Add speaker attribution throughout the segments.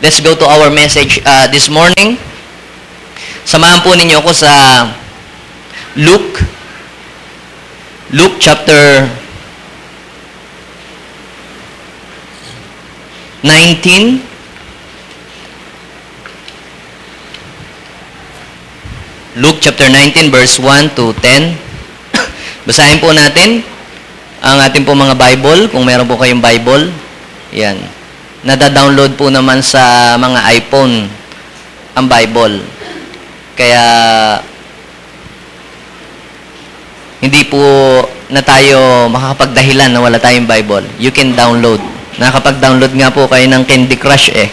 Speaker 1: Let's go to our message this morning. Samahan po ninyo ako sa Luke chapter 19. Luke chapter 19 verse 1 to 10. Basahin po natin ang ating po mga Bible, kung meron po kayong Bible. Yan. Nada-download po naman sa mga iPhone ang Bible. Kaya hindi po na tayo makakapagdahilan na wala tayong Bible. You can download. Nakakapag-download nga po kayo ng Candy Crush eh.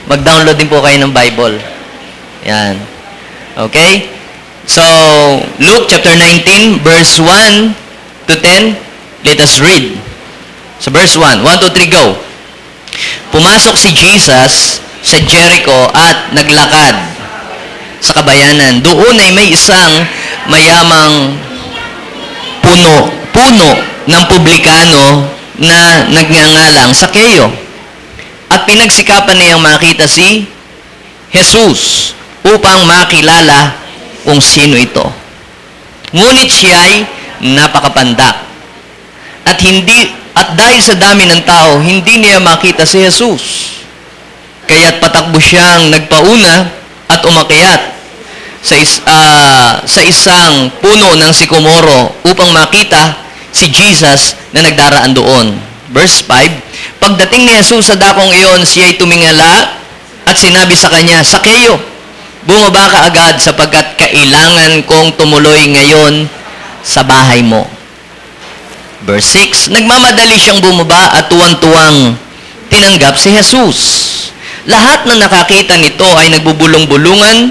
Speaker 1: Mag-download din po kayo ng Bible. Yan. Okay? So, Luke chapter 19, verse 1 to 10. Let us read. So, verse 1. 1, 2, 3, go. Pumasok si Jesus sa Jericho at naglakad sa kabayanan. Doon ay may isang mayamang puno ng publikano na nagngangalang Sakeo. At pinagsikapan niyang makita si Jesus upang makilala kung sino ito. Ngunit siya'y napakapandak. At dahil sa dami ng tao, hindi niya makita si Jesus. Kaya't patakbo siyang nagpauna at umakyat sa isang puno ng sikomoro upang makita si Jesus na nagdaraan doon. Verse 5, pagdating ni Jesus sa dakong iyon, siya'y tumingala at sinabi sa kanya, Sakeo, bumaba ka agad sapagkat kailangan kong tumuloy ngayon sa bahay mo. Verse 6, nagmamadali siyang bumaba at tuwang-tuwang tinanggap si Jesus. Lahat na nakakita nito ay nagbubulong-bulungan.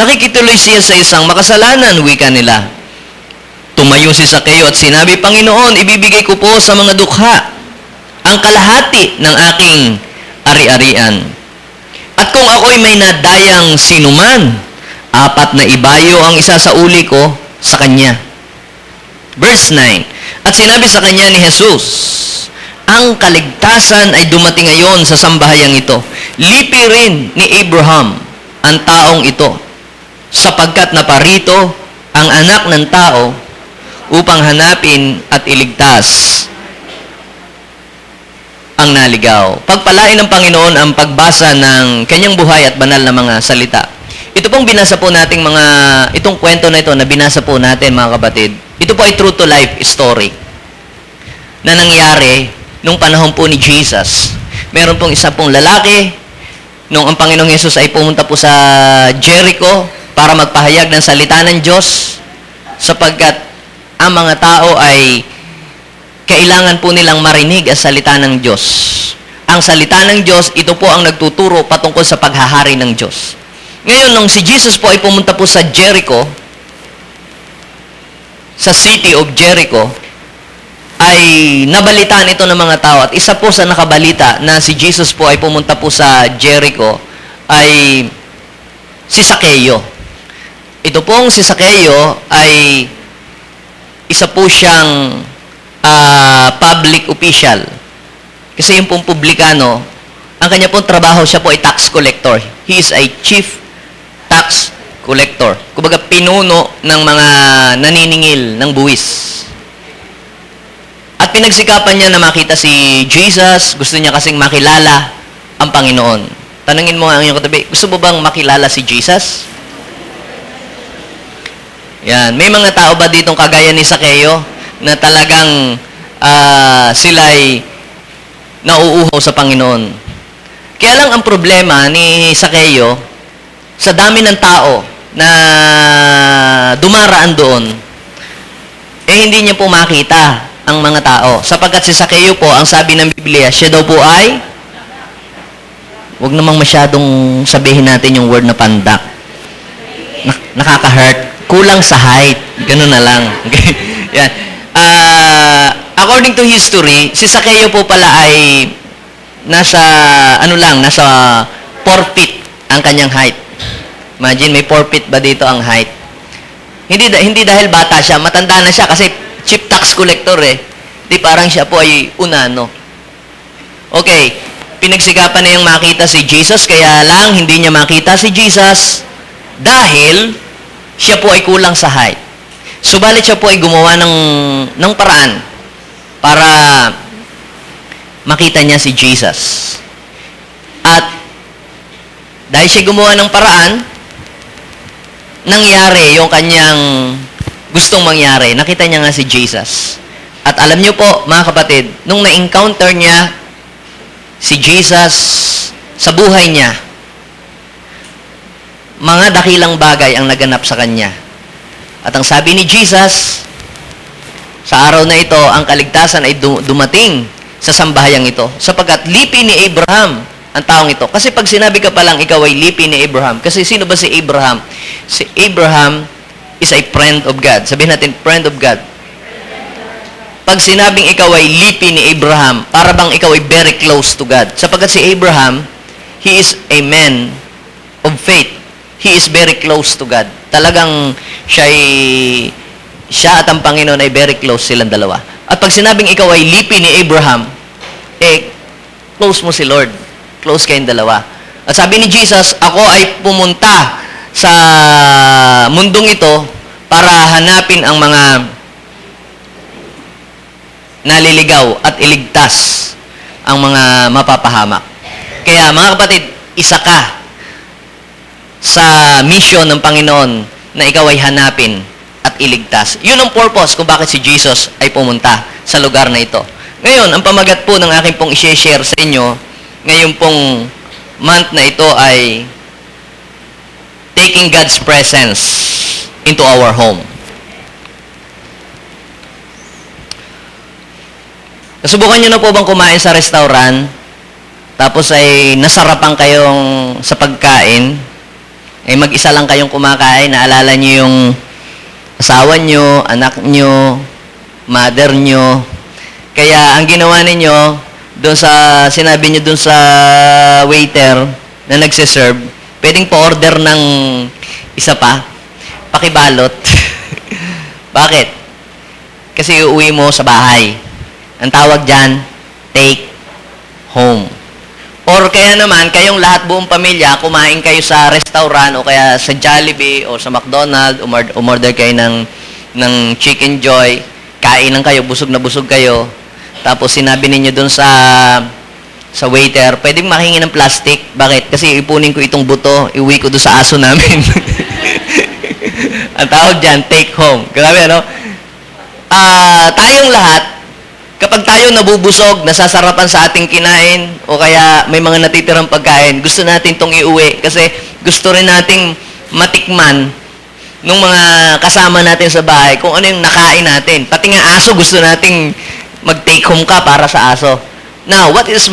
Speaker 1: Nakikituloy siya sa isang makasalanan, wika nila. Tumayo si Sakeo at sinabi, Panginoon, ibibigay ko po sa mga dukha ang kalahati ng aking ari-arian. At kung ako'y may nadayang sinuman, 4 na ibayo ang isa sa uli ko sa kanya. Verse 9, at sinabi sa kanya ni Jesus, ang kaligtasan ay dumating ngayon sa sambahayang ito. Lipi rin ni Abraham ang taong ito, sapagkat naparito ang anak ng tao upang hanapin at iligtas ang naligaw. Pagpalain ng Panginoon ang pagbasa ng kanyang buhay at banal na mga salita. Ito pong binasa po nating itong kwento na ito na binasa po natin mga kapatid, ito po ay true to life story na nangyari nung panahon po ni Jesus. Meron pong isa pong lalaki, nung ang Panginoong Yesus ay pumunta po sa Jericho para magpahayag ng salita ng Diyos, sapagkat ang mga tao ay kailangan po nilang marinig ang salita ng Diyos. Ang salita ng Diyos, ito po ang nagtuturo patungkol sa paghahari ng Diyos. Ngayon, nung si Jesus po ay pumunta po sa Jericho, sa city of Jericho, ay nabalitaan ito ng mga tao. At isa po sa nakabalita na si Jesus po ay pumunta po sa Jericho ay si Sakeo. Ito pong si Sakeo ay isa po siyang public official. Kasi yung pong publikano, ang kanya pong trabaho, siya po ay tax collector. He is a chief tax collector. Kumbaga, pinuno ng mga naniningil ng buwis. At pinagsikapan niya na makita si Jesus. Gusto niya kasing makilala ang Panginoon. Tanungin mo ang iyong katabi, gusto mo bang makilala si Jesus? Yan. May mga tao ba ditong kagaya ni Sakeo na talagang sila'y nauuhaw sa Panginoon? Kaya lang ang problema ni Sakeo, sa dami ng tao na dumaraan doon, hindi niya po makita ang mga tao. Sapagkat si Sakeo po, ang sabi ng Biblia, siya daw po ay, huwag namang masyadong sabihin natin yung word na pandak. Nakaka-hurt. Kulang sa height. Ganun na lang. Okay? Yan. According to history, si Sakeo po pala ay nasa 4 feet ang kanyang height. Imagine, may 4 feet ba dito ang height? Hindi dahil bata siya, matanda na siya kasi chief tax collector eh. Di parang siya po ay unano. Okay. pinagsikapan na niyang makita si Jesus, kaya lang hindi niya makita si Jesus dahil siya po ay kulang sa height. Subalit siya po ay gumawa ng paraan para makita niya si Jesus. At dahil siya gumawa ng paraan, nangyari yung kanyang gustong mangyari. Nakita niya nga si Jesus. At alam niyo po, mga kapatid, nung na-encounter niya si Jesus sa buhay niya, mga dakilang bagay ang naganap sa kanya. At ang sabi ni Jesus, sa araw na ito, ang kaligtasan ay dumating sa sambahayang ito. Sapagkat lipi ni Abraham ang taong ito. Kasi pag sinabi ka palang ikaw ay lipi ni Abraham, kasi sino ba si Abraham? Si Abraham is a friend of God. Sabihin natin, friend of God. Pag sinabing ikaw ay lipi ni Abraham, para bang ikaw ay very close to God. Sapagkat si Abraham, he is a man of faith. He is very close to God. Talagang siya at ang Panginoon ay very close silang dalawa. At pag sinabing ikaw ay lipi ni Abraham, close mo si Lord. Close kayong dalawa. At sabi ni Jesus, ako ay pumunta sa mundong ito para hanapin ang mga naliligaw at iligtas ang mga mapapahamak. Kaya mga kapatid, isa ka sa mission ng Panginoon na ikaw ay hanapin at iligtas. Yun ang purpose kung bakit si Jesus ay pumunta sa lugar na ito. Ngayon, ang pamagat po ng aking pong i-share sa inyo, ngayon pong month na ito ay taking God's presence into our home. Nasubukan nyo na po bang kumain sa restaurant, tapos ay nasarapan kayong sa pagkain, ay mag-isa lang kayong kumakain, naalala nyo yung asawa nyo, anak nyo, mother nyo. Kaya ang ginawa ninyo, doon sa, sinabi nyo doon sa waiter na nagsiserve, pwedeng pa-order ng isa pa, pakibalot. Bakit? Kasi uuwi mo sa bahay. Ang tawag dyan, take home. Or kaya naman, kayong lahat buong pamilya, kumain kayo sa restaurant o kaya sa Jollibee o sa McDonald's, umorder kayo ng Chicken Joy, kain lang kayo, busog na busog kayo. Tapos sinabi ninyo dun sa waiter, pwedeng makingi ng plastic. Bakit? Kasi ipunin ko itong buto, iuwi ko doon sa aso namin. Ang tawag dyan, take home. Grabe, ano? Tayong lahat, kapag tayo nabubusog, nasasarapan sa ating kinain, o kaya may mga natitirang pagkain, gusto natin itong iuwi. Kasi gusto rin nating matikman ng mga kasama natin sa bahay kung ano yung nakain natin. Pati nga aso, gusto nating mag-take home ka para sa aso. Now, what is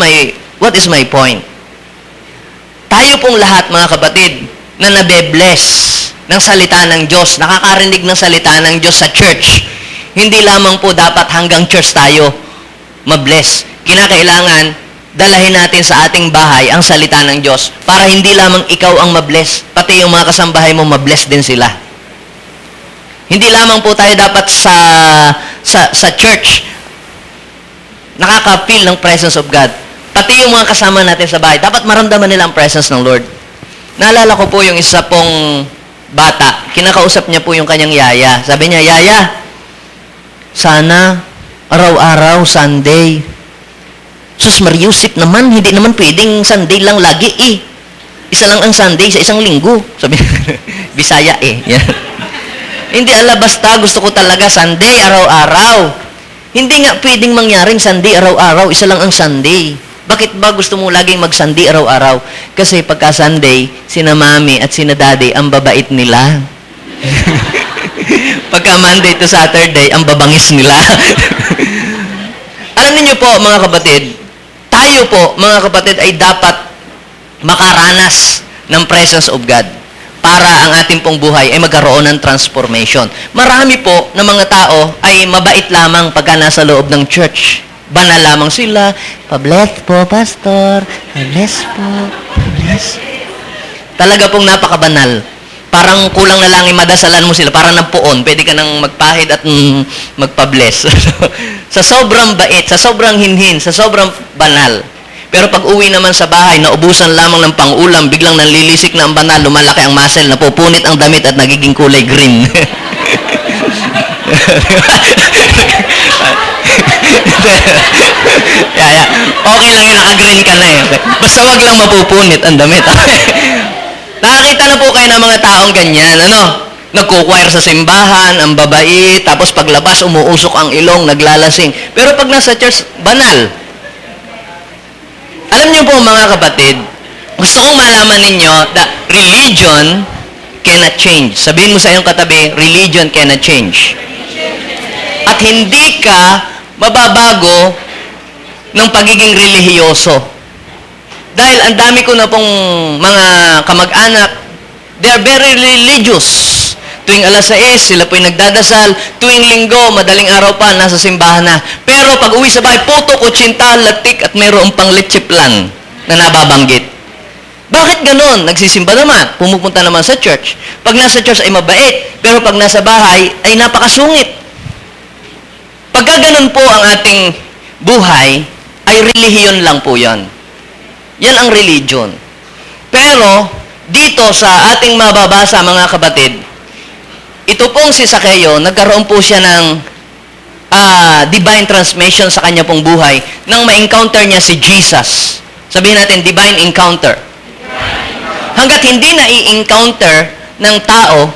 Speaker 1: my point? Tayo pong lahat, mga kapatid, na nabe-bless ng salita ng Diyos, nakakarinig ng salita ng Diyos sa church. Hindi lamang po dapat hanggang church tayo mabless. Kinakailangan, dalahin natin sa ating bahay ang salita ng Diyos para hindi lamang ikaw ang mabless, pati yung mga kasambahay mo mabless din sila. Hindi lamang po tayo dapat sa church nakaka-feel ng presence of God. Pati yung mga kasama natin sa bahay, dapat maramdaman nila ang presence ng Lord. Naalala ko po yung isa pong bata, kinakausap niya po yung kanyang yaya. Sabi niya, Yaya, sana araw-araw, Sunday. Sus Mariusip naman, hindi naman pwedeng Sunday lang lagi eh. Isa lang ang Sunday sa isang linggo. Sabi Bisaya eh. Yan. Hindi basta gusto ko talaga Sunday, araw-araw. Hindi nga pwedeng mangyaring Sunday araw-araw, isa lang ang Sunday. Bakit ba gusto mo laging mag-Sunday araw-araw? Kasi pagka Sunday, sina Mami at sina Daddy, ang babait nila. Pagka Monday to Saturday, ang babangis nila. Alam niyo po, mga kapatid, tayo po, mga kapatid, ay dapat makaranas ng presence of God para ang ating pong buhay ay magkaroon ng transformation. Marami po na mga tao ay mabait lamang pagka nasa loob ng church. Banal lamang sila. Pa-bless po, pastor. Pa-bless po. Pa-bless. Talaga pong napakabanal. Parang kulang na lang imadasalan mo sila. Parang nampuon. Pwede ka nang magpahid at magpa-bless. Sa sobrang bait, sa sobrang hinhin, sa sobrang banal. Pero pag uwi naman sa bahay, naubusan lamang ng pang-ulam, biglang nanlilisik na ang banal, lumalaki ang muscle, napupunit ang damit at nagiging kulay green. Yeah. Okay lang yun, naka-green ka na eh. Basta wag lang mapupunit ang damit. Nakakita na po kayo ng mga taong ganyan, ano? Nagkukwire sa simbahan, ang babae, tapos paglabas, umuusok ang ilong, naglalasing. Pero pag nasa church, banal. Alam niyo po mga kapatid, gusto kong malaman ninyo that religion cannot change. Sabihin mo sa iyong katabi, religion cannot change. At hindi ka mababago ng pagiging relihiyoso. Dahil ang dami ko na pong mga kamag-anak, they are very religious. Tuwing alas 6, sila po'y nagdadasal. Tuwing linggo, madaling araw pa, nasa simbahan na. Pero pag uwi sa bahay, puto, kutsinta, latik, at mayroong pang lechiplan na nababanggit. Bakit ganon? Nagsisimba naman, pumupunta naman sa church. Pag nasa church ay mabait, pero pag nasa bahay ay napakasungit. Pagka ganon po ang ating buhay, ay relihiyon lang po yan. Yan ang religion. Pero, dito sa ating mababasa mga kapatid, ito pong si Zaccheo, nagkaroon po siya ng divine transmission sa kanya pong buhay nang ma-encounter niya si Jesus. Sabihin natin, divine encounter. Hanggat hindi na i-encounter ng tao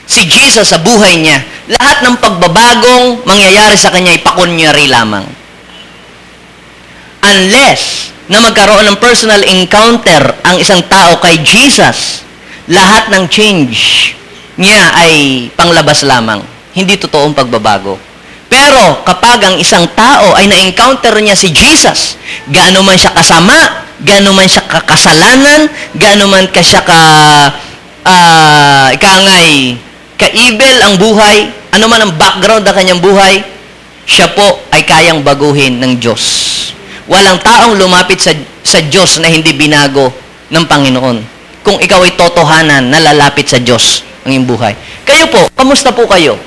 Speaker 1: si Jesus sa buhay niya, lahat ng pagbabagong mangyayari sa kanya ay pakunyari lamang. Unless na magkaroon ng personal encounter ang isang tao kay Jesus, lahat ng change niya ay panglabas lamang. Hindi totoong pagbabago. Pero kapag ang isang tao ay na-encounter niya si Jesus, gaano man siya kasama, gaano man siya kakasalanan, gaano man ka siya ka-evil ang buhay, ano man ang background ng kanyang buhay, siya po ay kayang baguhin ng Diyos. Walang taong lumapit sa Diyos na hindi binago ng Panginoon. Kung ikaw ay totohanan na lalapit sa Diyos ang iyong buhay. Kayo po, kamusta po kayo?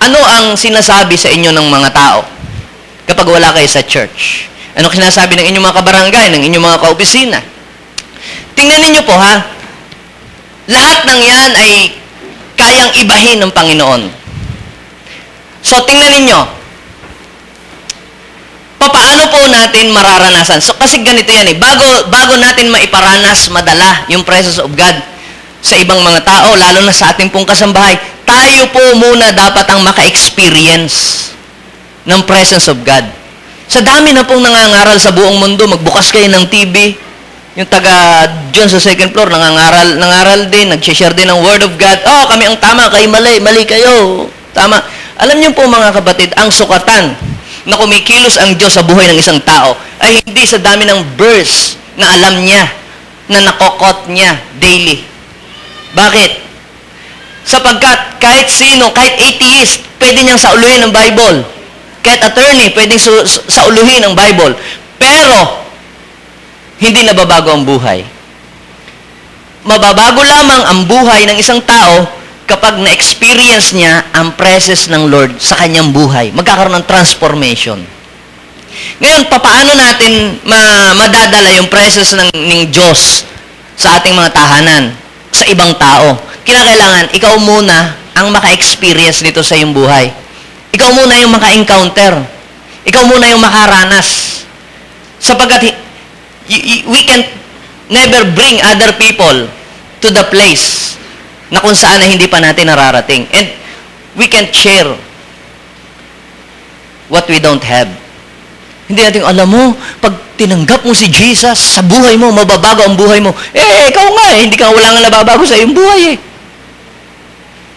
Speaker 1: Ano ang sinasabi sa inyo ng mga tao kapag wala kayo sa church? Ano sinasabi ng inyong mga kabarangay, ng inyong mga kaopisina? Tingnan ninyo po ha, lahat ng yan ay kayang ibahin ng Panginoon. So tingnan ninyo, paano po natin mararanasan? So, kasi ganito yan eh. Bago natin maiparanas, madala yung presence of God sa ibang mga tao, lalo na sa ating pong kasambahay, tayo po muna dapat ang maka-experience ng presence of God. Sa dami na pong nangangaral sa buong mundo, magbukas kayo ng TV, yung taga dyan sa second floor, nangaral din, nag-share din ng Word of God. Oh, kami ang tama, kayo mali kayo. Tama. Alam niyo po mga kapatid, ang sukatan na kumikilos ang Diyos sa buhay ng isang tao ay hindi sa dami ng verse na alam niya, na nakokot niya daily. Bakit? Sapagkat kahit sino, kahit atheist, pwede niyang sauluhin ang Bible. Kahit attorney, pwedeng sauluhin ang Bible. Pero, hindi nababago ang buhay. Mababago lamang ang buhay ng isang tao kapag na-experience niya ang presence ng Lord sa kanyang buhay. Magkakaroon ng transformation. Ngayon, paano natin madadala yung presence ng Diyos sa ating mga tahanan, sa ibang tao? Kinakailangan, ikaw muna ang maka-experience nito sa iyong buhay. Ikaw muna yung maka-encounter. Ikaw muna yung makaranas. Sapagkat we can never bring other people to the place na kung saan na hindi pa natin nararating. And we can't share what we don't have. Hindi natin, alam mo, pag tinanggap mo si Jesus sa buhay mo, mababago ang buhay mo. Ikaw nga hindi ka wala nga nababago sa iyong buhay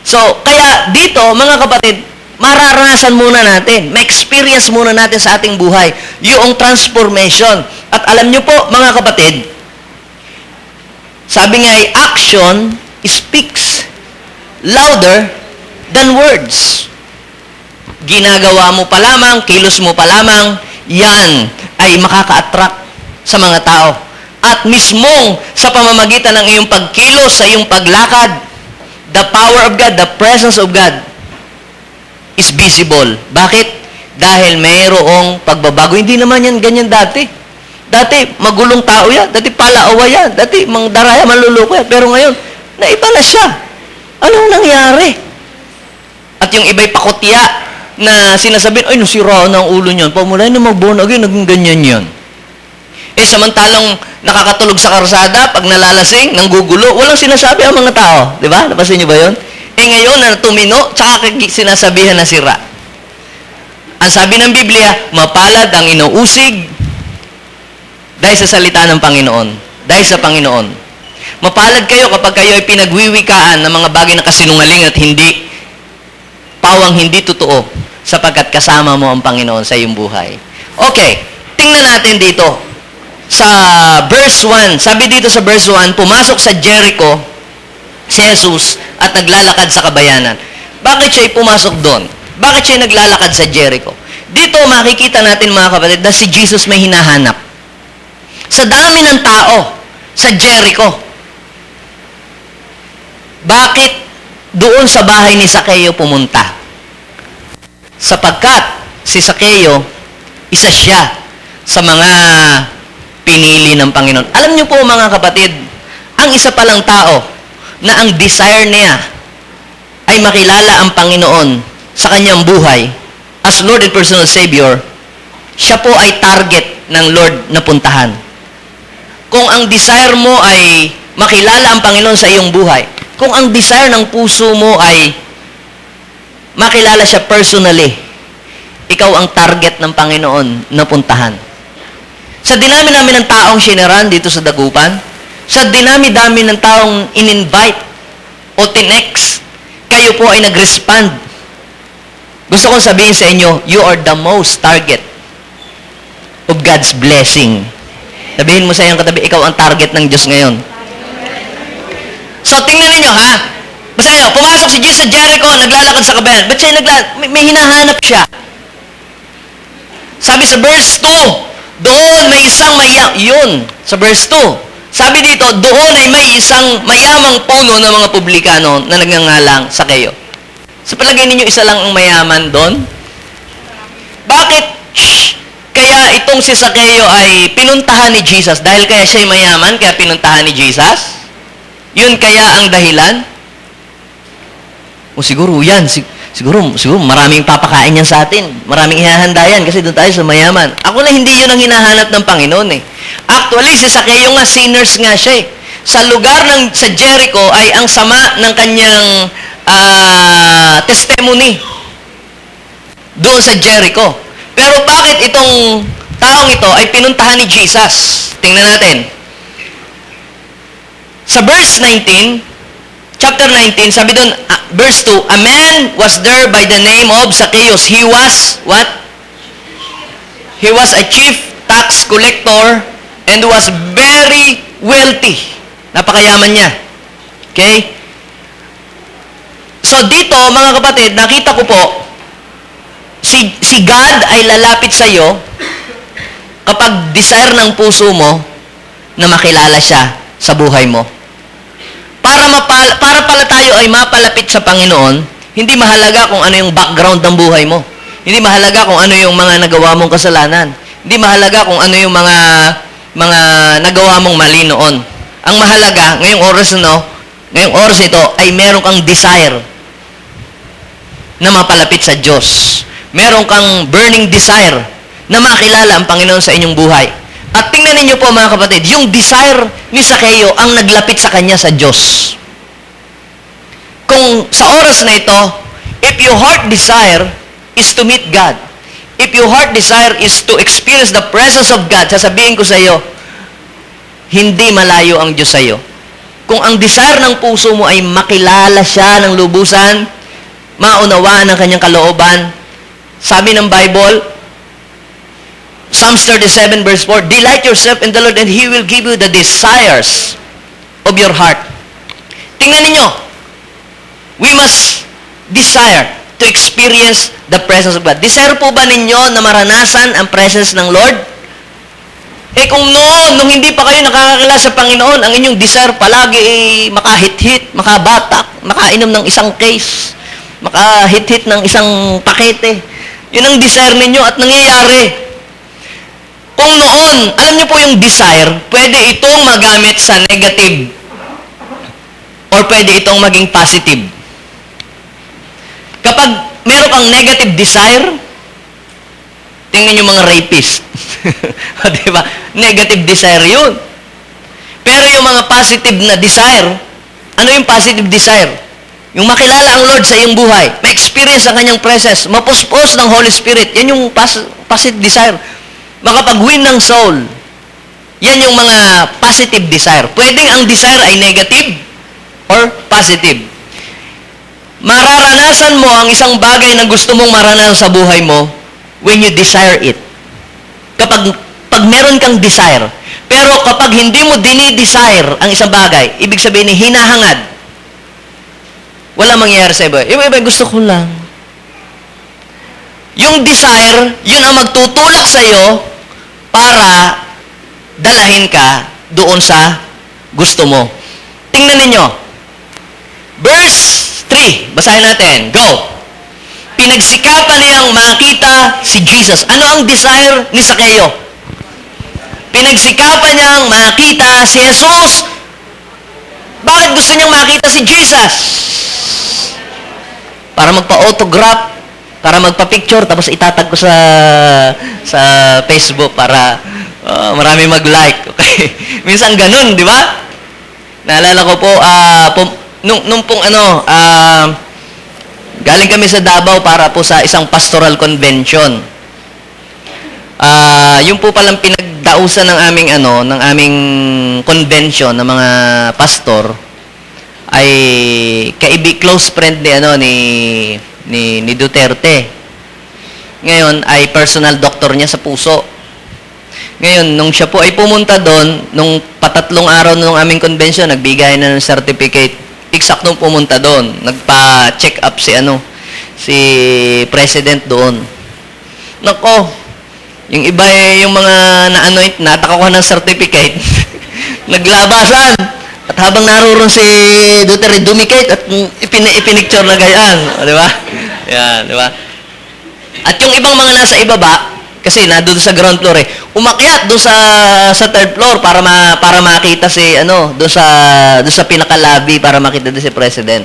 Speaker 1: So, kaya dito, mga kapatid, mararanasan muna natin, ma-experience muna natin sa ating buhay yung transformation. At alam nyo po, mga kapatid, sabi nga ay action speaks louder than words. Ginagawa mo pa lamang, kilos mo pa lamang, yan ay makaka-attract sa mga tao. At mismong sa pamamagitan ng iyong pagkilos, sa iyong paglakad, the power of God, the presence of God is visible. Bakit? Dahil mayroong pagbabago. Hindi naman yan ganyan dati. Dati, magulong tao yan. Dati, palaawa yan. Dati, mangdaraya, manluloko yan. Pero ngayon, naiba na siya. Anong nangyari? At yung iba'y pakutya na sinasabihin, ay, nasira na ang ulo niyan. Pamulay na mag-born again, naging ganyan yan. Eh, samantalang nakakatulog sa karsada, pag nalalasing, nanggugulo, walang sinasabi ang mga tao. Di ba? Napasin niyo ba yun? Eh, ngayon, na tumino, tsaka sinasabihan na sira. Ang sabi ng Biblia, mapalad ang inuusig dahil sa salita ng Panginoon. Dahil sa Panginoon. Mapalad kayo kapag kayo ay pinagwiwikaan ng mga bagay na kasinungaling at hindi, pawang hindi totoo, sapagkat kasama mo ang Panginoon sa iyong buhay. Okay, tingnan natin dito. Sa verse 1, sabi dito sa verse 1, pumasok sa Jericho si Jesus at naglalakad sa kabayanan. Bakit siya pumasok doon? Bakit siya naglalakad sa Jericho? Dito makikita natin mga kapatid na si Jesus may hinahanap. Sa dami ng tao sa Jericho. Bakit doon sa bahay ni Zaccheo pumunta? Sapagkat si Zaccheo, isa siya sa mga pinili ng Panginoon. Alam niyo po mga kapatid, ang isa palang tao na ang desire niya ay makilala ang Panginoon sa kanyang buhay as Lord and personal Savior, siya po ay target ng Lord na puntahan. Kung ang desire mo ay makilala ang Panginoon sa iyong buhay, kung ang desire ng puso mo ay makilala siya personally, ikaw ang target ng Panginoon na puntahan. Sa dinami-dami ng taong sineran dito sa Dagupan, sa dinami-dami ng taong in-invite o tinext, kayo po ay nag-respond. Gusto kong sabihin sa inyo, you are the most target of God's blessing. Sabihin mo sa iyong katabi, ikaw ang target ng Diyos ngayon. So, tingnan ninyo, ha? Basta nyo, pumasok si Jesus sa Jericho, naglalakad sa kabayan. Ba't siya may hinahanap siya? Sabi sa verse 2, doon may isang yun, sa verse 2. Sabi dito, doon ay may isang mayamang puno ng mga publikano na nagngangalang Zaccheo. Sa palagay ninyo, isa lang ang mayaman doon? Bakit? Kaya itong si Zaccheo ay pinuntahan ni Jesus. Dahil kaya siya'y mayaman, kaya pinuntahan ni Jesus? Yun kaya ang dahilan? O siguro yan, siguro maraming papakain yan sa atin. Maraming ihahanda yan kasi doon tayo sa mayaman. Ako na hindi yun ang hinahanap ng Panginoon eh. Actually, si Zaccheo nga, sinners nga siya eh. Sa lugar sa Jericho ay ang sama ng kanyang testimony doon sa Jericho. Pero bakit itong taong ito ay pinuntahan ni Jesus? Tingnan natin. Sa verse 19, chapter 19, sabi doon, verse 2, a man was there by the name of Zacchaeus. He was, what? He was a chief tax collector and was very wealthy. Napakayaman niya. Okay? So dito, mga kapatid, nakita ko po, si God ay lalapit sa iyo kapag desire ng puso mo na makilala siya sa buhay mo. Para pala tayo ay mapalapit sa Panginoon, hindi mahalaga kung ano yung background ng buhay mo. Hindi mahalaga kung ano yung mga nagawa mong kasalanan. Hindi mahalaga kung ano yung mga nagawa mong mali noon. Ang mahalaga, ngayong oras ito, ay meron kang desire na mapalapit sa Diyos. Meron kang burning desire na makilala ang Panginoon sa inyong buhay. At tingnan ninyo po mga kapatid, yung desire ni Zaccheo ang naglapit sa kanya sa Diyos. Kung sa oras na ito, if your heart desire is to meet God, if your heart desire is to experience the presence of God, sasabihin ko sa iyo, hindi malayo ang Diyos sa iyo. Kung ang desire ng puso mo ay makilala siya ng lubusan, maunawaan ang kanyang kalooban, sabi ng Bible, Psalms 37 verse 4, delight yourself in the Lord and He will give you the desires of your heart. Tingnan ninyo, we must desire to experience the presence of God. Desire po ba ninyo na maranasan ang presence ng Lord? Eh kung nung hindi pa kayo nakakakilala sa Panginoon, ang inyong desire palagi ay makahit-hit, makabatak, makainom ng isang case, makahit-hit ng isang pakete. Yun ang desire ninyo at nangyayari. Kung noon, alam niyo po yung desire, pwede itong magamit sa negative or pwede itong maging positive. Kapag meron kang negative desire, tingnan yung mga rapist. Diba? Negative desire yun. Pero yung mga positive na desire, ano yung positive desire? Yung makilala ang Lord sa iyong buhay, ma-experience ang kanyang presence, mapuspos ng Holy Spirit, yan yung positive desire. Makapag-win ng soul, yan yung mga positive desire. Pwedeng ang desire ay negative or positive. Mararanasan mo ang isang bagay na gusto mong maranasan sa buhay mo when you desire it. Pag meron kang desire. Pero kapag hindi mo dinidesire ang isang bagay, ibig sabihin ni hinahangad, wala mangyayari sa iba. Iba, gusto ko lang. Yung desire, yun ang magtutulak sa iyo para dalahin ka doon sa gusto mo. Tingnan ninyo. Verse 3. Basahin natin. Go. Pinagsikapan niyang makita si Jesus. Ano ang desire ni Zaccheo? Pinagsikapan niyang makita si Jesus. Bakit gusto niyang makita si Jesus? Para magpa-autograph, para magpa-picture, tapos itatag ko sa Facebook para marami mag-like. Okay? Minsan ganun, di ba? Naalala ko po, nung pong galing kami sa Davao para po sa isang pastoral convention. Yung po palang pinagdausan ng aming convention ng mga pastor ay close friend ni Duterte. Ngayon ay personal doctor niya sa puso. Ngayon, nung siya po ay pumunta doon, nung patatlong araw nung aming convention, nagbigay na ng certificate. Eksaktong pumunta doon. Nagpa-check up si President doon. Nako, yung iba yung mga na-anoint na, nakakuha ng certificate, naglabasan. At habang naroon si Duterte, dumikit at ipinicture na gayaan. Di ba? Yan, di ba? At yung ibang mga nasa ibaba, kasi doon sa ground floor umakyat doon sa third floor para makita si doon sa pinaka-lobby para makita din si President,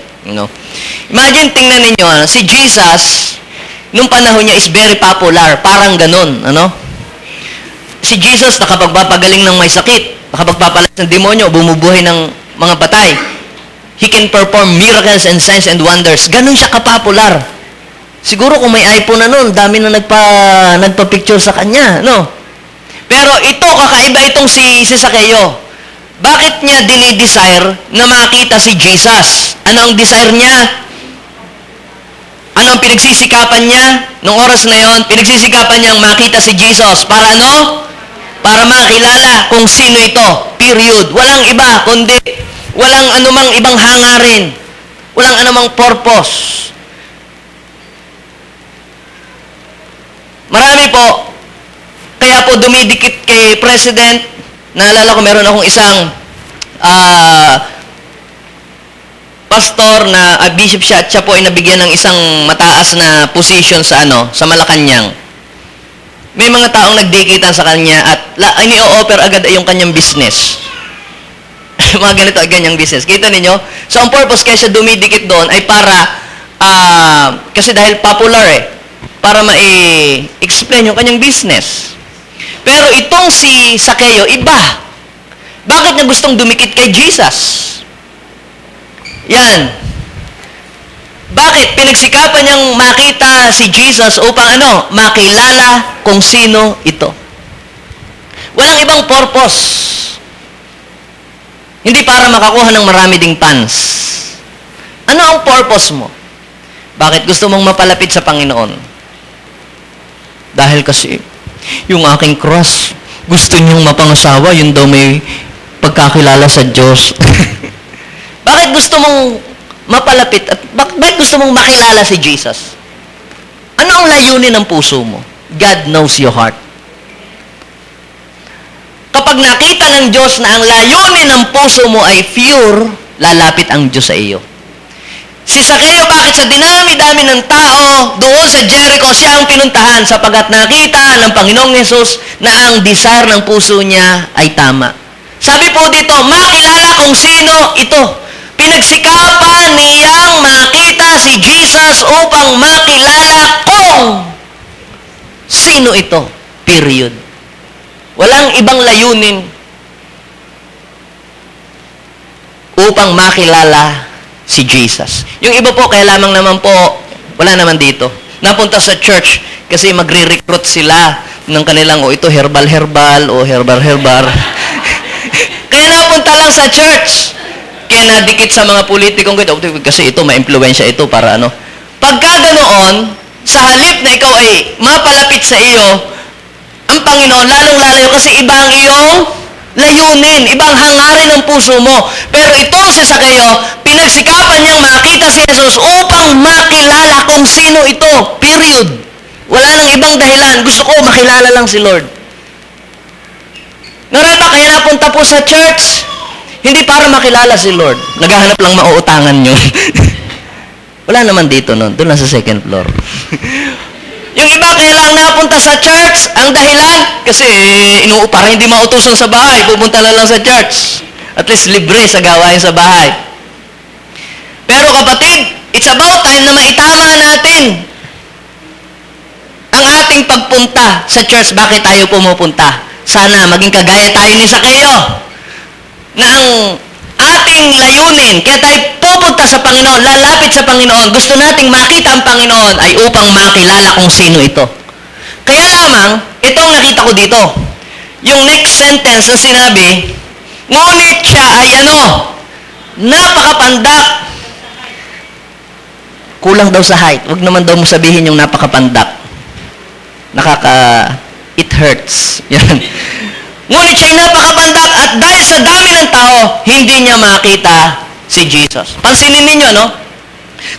Speaker 1: Imagine, tingnan niyo, si Jesus nung panahon niya is very popular, parang ganun, Si Jesus nakapagpapagaling ng may sakit, nakapagpapalas ng demonyo, bumubuhay ng mga patay. He can perform miracles and signs and wonders. Ganun siya kapopular. Siguro kung may iPhone na noon, dami na nagpa-picture sa kanya, Pero ito, kakaiba itong si Zaccheo. Bakit niya dinidesire na makita si Jesus? Ano ang desire niya? Ano ang pinagsisikapan niya? Nung oras na yon, pinagsisikapan niyang makita si Jesus. Para Para makilala kung sino ito. Period. Walang iba, kundi walang anumang ibang hangarin. Walang anumang purpose. Marami po, kaya po dumidikit kay President. Naalala ko, meron akong isang pastor na bishop siya, at siya po ay nabigyan ng isang mataas na position sa Malacanang. May mga taong nagdikitan sa kanya at ini-offer agad ay yung kanyang business. Mga ganito ay ganyang business. Kita ninyo? So, ang purpose kaya siya dumidikit doon ay para, kasi dahil popular para ma-explain yung kanyang business. Pero itong si Zaccheo, iba. Bakit niya gustong dumikit kay Jesus? Yan. Bakit? Pinagsikapan niyang makita si Jesus upang makilala kung sino ito. Walang ibang purpose. Hindi para makakuha ng marami ding fans. Ano ang purpose mo? Bakit gusto mong mapalapit sa Panginoon? Dahil kasi, yung aking cross, gusto niyong mapangasawa, yun daw may pagkakilala sa Diyos. Bakit gusto mong mapalapit at bakit gusto mong makilala si Jesus? Ano ang layunin ng puso mo? God knows your heart. Kapag nakita ng Diyos na ang layunin ng puso mo ay pure, lalapit ang Diyos sa iyo. Si Zaccheo, bakit sa dinami-dami ng tao, doon sa Jericho, siya ang pinuntahan sapagkat nakita ng Panginoong Yesus na ang desire ng puso niya ay tama. Sabi po dito, makilala kung sino ito. Pinagsikapan niyang makita si Jesus upang makilala kung sino ito. Period. Walang ibang layunin upang makilala si Jesus. Yung iba po, kaya lamang naman po, wala naman dito. Napunta sa church kasi magre-recruit sila ng kanilang, ito herbal-herbal o herbal-herbal. Kaya napunta lang sa church. Kaya nadikit sa mga politikong kasi ito, ma-impluensya ito para ano. Pagka ganoon, sa halip na ikaw ay mapalapit sa iyo, ang Panginoon, lalong-lalayo kasi iba ang iyong layunin, ibang hangarin ng puso mo. Pero itong si Zaccheo, pinagsikapan niyang makita si Jesus upang makilala kung sino ito. Period. Wala nang ibang dahilan. Gusto ko makilala lang si Lord. Ngayon ba, kaya napunta po sa church, hindi para makilala si Lord. Naghahanap lang mauutangan nyo. Wala naman dito nun. Doon lang sa second floor. Yung iba kaya lang napunta sa church, ang dahilan, kasi para hindi mautusan sa bahay, pupunta lang sa church. At least libre sa gawain sa bahay. Pero kapatid, it's about time na maitama natin ang ating pagpunta sa church. Bakit tayo pumupunta? Sana maging kagaya tayo ni Zaccheo na ang ating layunin, kaya tayo pupunta sa Panginoon, lalapit sa Panginoon, gusto nating makita ang Panginoon ay upang makilala kung sino ito. Kaya lamang, itong nakita ko dito, yung next sentence na sinabi, ngunit siya ay napakapandak. Kulang daw sa height. Huwag naman daw mo sabihin yung napakapandak. It hurts. Yan. Ngunit siya ay napakapandak at dahil sa dami ng tao, hindi niya makita si Jesus. Pansinin ninyo, no?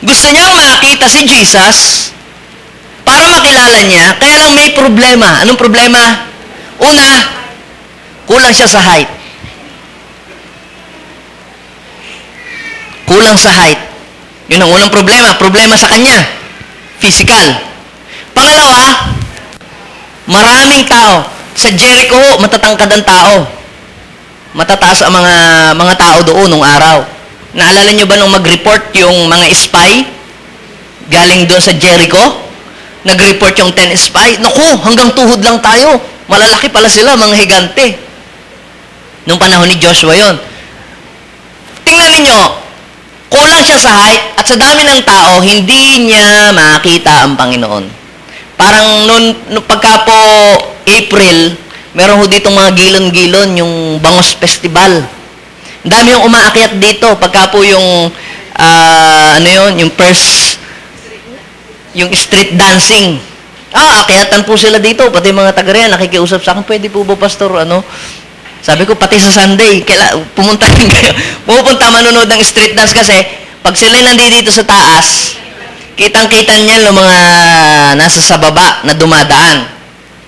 Speaker 1: Gusto niyang makita si Jesus para makilala niya, kaya lang may problema. Anong problema? Una, kulang siya sa height. Kulang sa height. Yun ang unang problema. Problema sa kanya. Physical. Pangalawa, maraming tao. Sa Jericho, matatangkad ang tao. Matataas ang mga tao doon nung araw. Naalala nyo ba nung mag-report yung mga spy? Galing doon sa Jericho? Nag-report yung 10 spy. Naku, hanggang tuhod lang tayo. Malalaki pala sila, mga higante. Nung panahon ni Joshua yon. Tingnan ninyo, kulang siya sa height at sa dami ng tao, hindi niya makita ang Panginoon. Parang nung pagka po April, meron ho ditong mga gilon-gilon, yung Bangos Festival. Ang dami yung umaakyat dito. Pagka po yung, yung yung street dancing. Akyatan po sila dito. Pati mga taga-riyan, nakikiusap sa akin, pwede po ba, Pastor, Sabi ko, pati sa Sunday, pumunta rin kayo. Pupunta manonood ng street dance kasi, pag sila nandito sa taas, kitang-kita niyan yung mga nasa sa baba na dumadaan.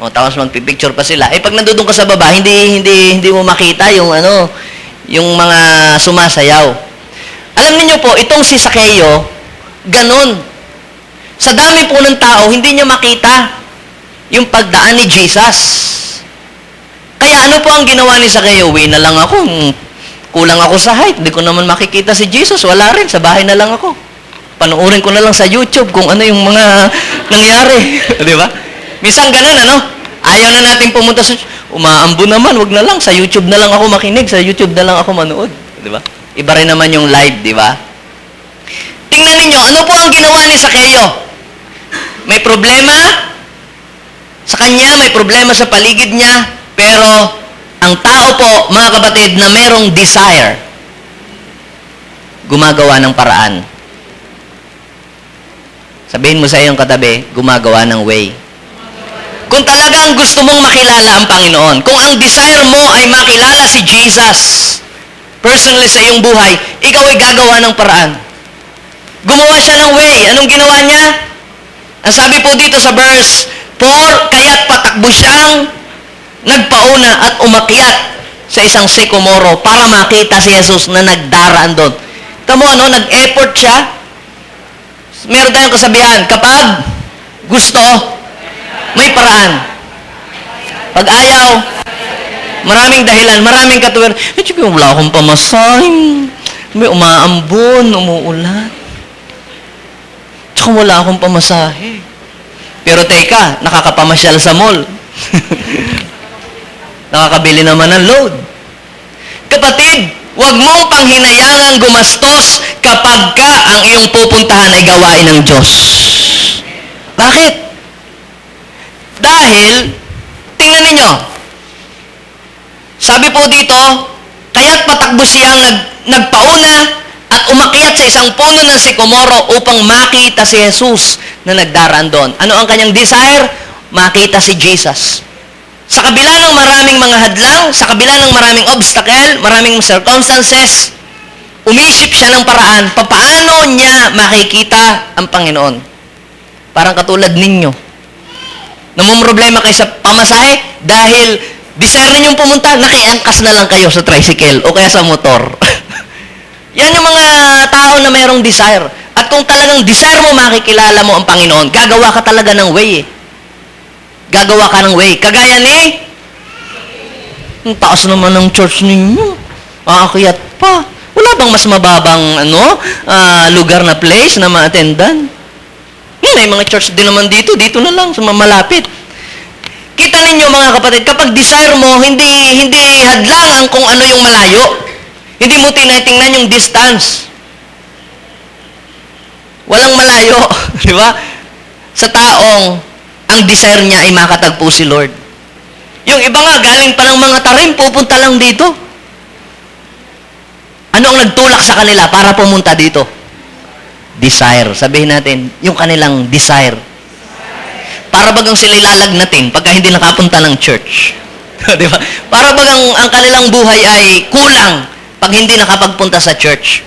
Speaker 1: Tapos magpipicture pa sila. Pag nandun ka sa baba, hindi mo makita yung yung mga sumasayaw. Alam niyo po, itong si Zaccheo, ganun. Sa dami po ng tao, hindi niya makita yung pagdaan ni Jesus. Kaya ano po ang ginawa ni Zaccheo? Uwi na lang ako. Kulang ako sa height. Hindi ko naman makikita si Jesus. Wala rin. Sa bahay na lang ako. Panuorin ko na lang sa YouTube kung ano yung mga nangyari. Di ba? Minsan ganun, Ayaw na natin pumunta sa... Umaambo naman, wag na lang. Sa YouTube na lang ako makinig. Sa YouTube na lang ako manood. Di ba? Iba rin naman yung live, di ba? Tingnan ninyo, ano po ang ginawa ni Zaccheo? May problema sa kanya, may problema sa paligid niya, pero ang tao po, mga kapatid, na merong desire, gumagawa ng paraan. Sabihin mo sa iyong katabi, gumagawa ng way. Kung talagang gusto mong makilala ang Panginoon, kung ang desire mo ay makilala si Jesus, personally sa iyong buhay, ikaw ay gagawa ng paraan. Gumawa siya ng way. Anong ginawa niya? Ang sabi po dito sa verse 4, kaya't patakbo siyang nagpauna at umakyat sa isang sycamore para makita si Jesus na nagdaraan doon. Tamo, nag-effort siya Meron tayong kasabihan, kapag gusto, may paraan. Pag ayaw, maraming dahilan, maraming katuwiran. Sige, wala akong pamasahin. May umaambon, umuulan. Tsaka wala akong pamasahe. Pero teka, nakakapamasyal sa mall. Nakakabili naman ng load. Kapatid, huwag mong panghinayangan gumastos kapag ka ang iyong pupuntahan ay gawain ng Diyos. Bakit? Dahil, tingnan ninyo, sabi po dito, kaya't patakbo siyang nagpauna at umakyat sa isang puno ng sikomoro upang makita si Jesus na nagdaraan doon. Ano ang kanyang desire? Makita si Jesus. Sa kabila ng maraming mga hadlang, sa kabila ng maraming obstacle, maraming circumstances, umisip siya ng paraan, papaano niya makikita ang Panginoon. Parang katulad ninyo. Namumroblema kayo sa pamasahe dahil desire ninyong pumunta, nakiangkas na lang kayo sa tricycle o kaya sa motor. Yan yung mga tao na mayroong desire. At kung talagang desire mo, makikilala mo ang Panginoon, gagawa ka talaga ng way eh. Gagawa ka ng way. Kagaya ni, ang taas naman ng church ninyo. Aakyat pa. Wala bang mas mababang lugar na place na ma-attendan? May mga church din naman dito. Dito na lang, sa malapit. Kita ninyo mga kapatid, kapag desire mo, hindi hadlangan kung ano yung malayo. Hindi mo tinatingnan yung distance. Walang malayo. Di ba? Sa taong ang desire niya ay makatagpo si Lord. Yung iba nga, galing pa ng mga tarim, pupunta lang dito. Ano ang nagtulak sa kanila para pumunta dito? Desire. Sabihin natin, yung kanilang desire. Para bagang sila ilalagnatin pagka hindi nakapunta ng church. Di ba? Para bagang ang kanilang buhay ay kulang pag hindi nakapagpunta sa church.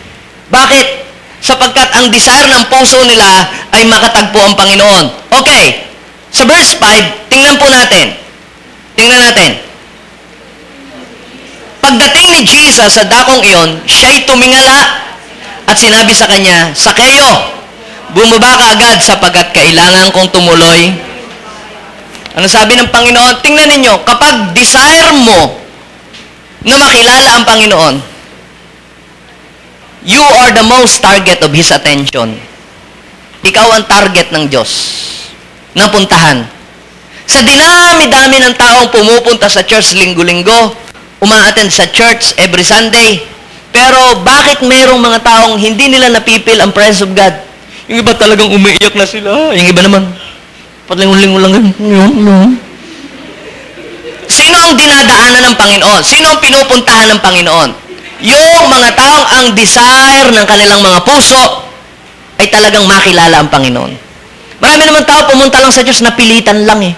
Speaker 1: Bakit? Sapagkat ang desire ng puso nila ay makatagpo ang Panginoon. Okay. Sa verse 5, tingnan po natin. Tingnan natin. Pagdating ni Jesus sa dakong iyon, siya'y tumingala at sinabi sa kanya, Sakeo, bumaba ka agad sapagkat kailangan kong tumuloy. Ano sabi ng Panginoon? Tingnan ninyo, kapag desire mo na makilala ang Panginoon, you are the most target of His attention. Ikaw ang target ng Diyos na puntahan. Sa dinami-dami ng taong pumupunta sa church linggo-linggo, umaattend sa church every Sunday, pero bakit mayroong mga taong hindi nila napipil ang presence of God? Yung iba talagang umiiyak na sila. Yung iba naman, patlingon-lingon lang yun. Sino ang dinadaanan ng Panginoon? Sino ang pinupuntahan ng Panginoon? Yung mga taong ang desire ng kanilang mga puso ay talagang makilala ang Panginoon. Marami naman tao pumunta lang sa church, napilitan lang eh.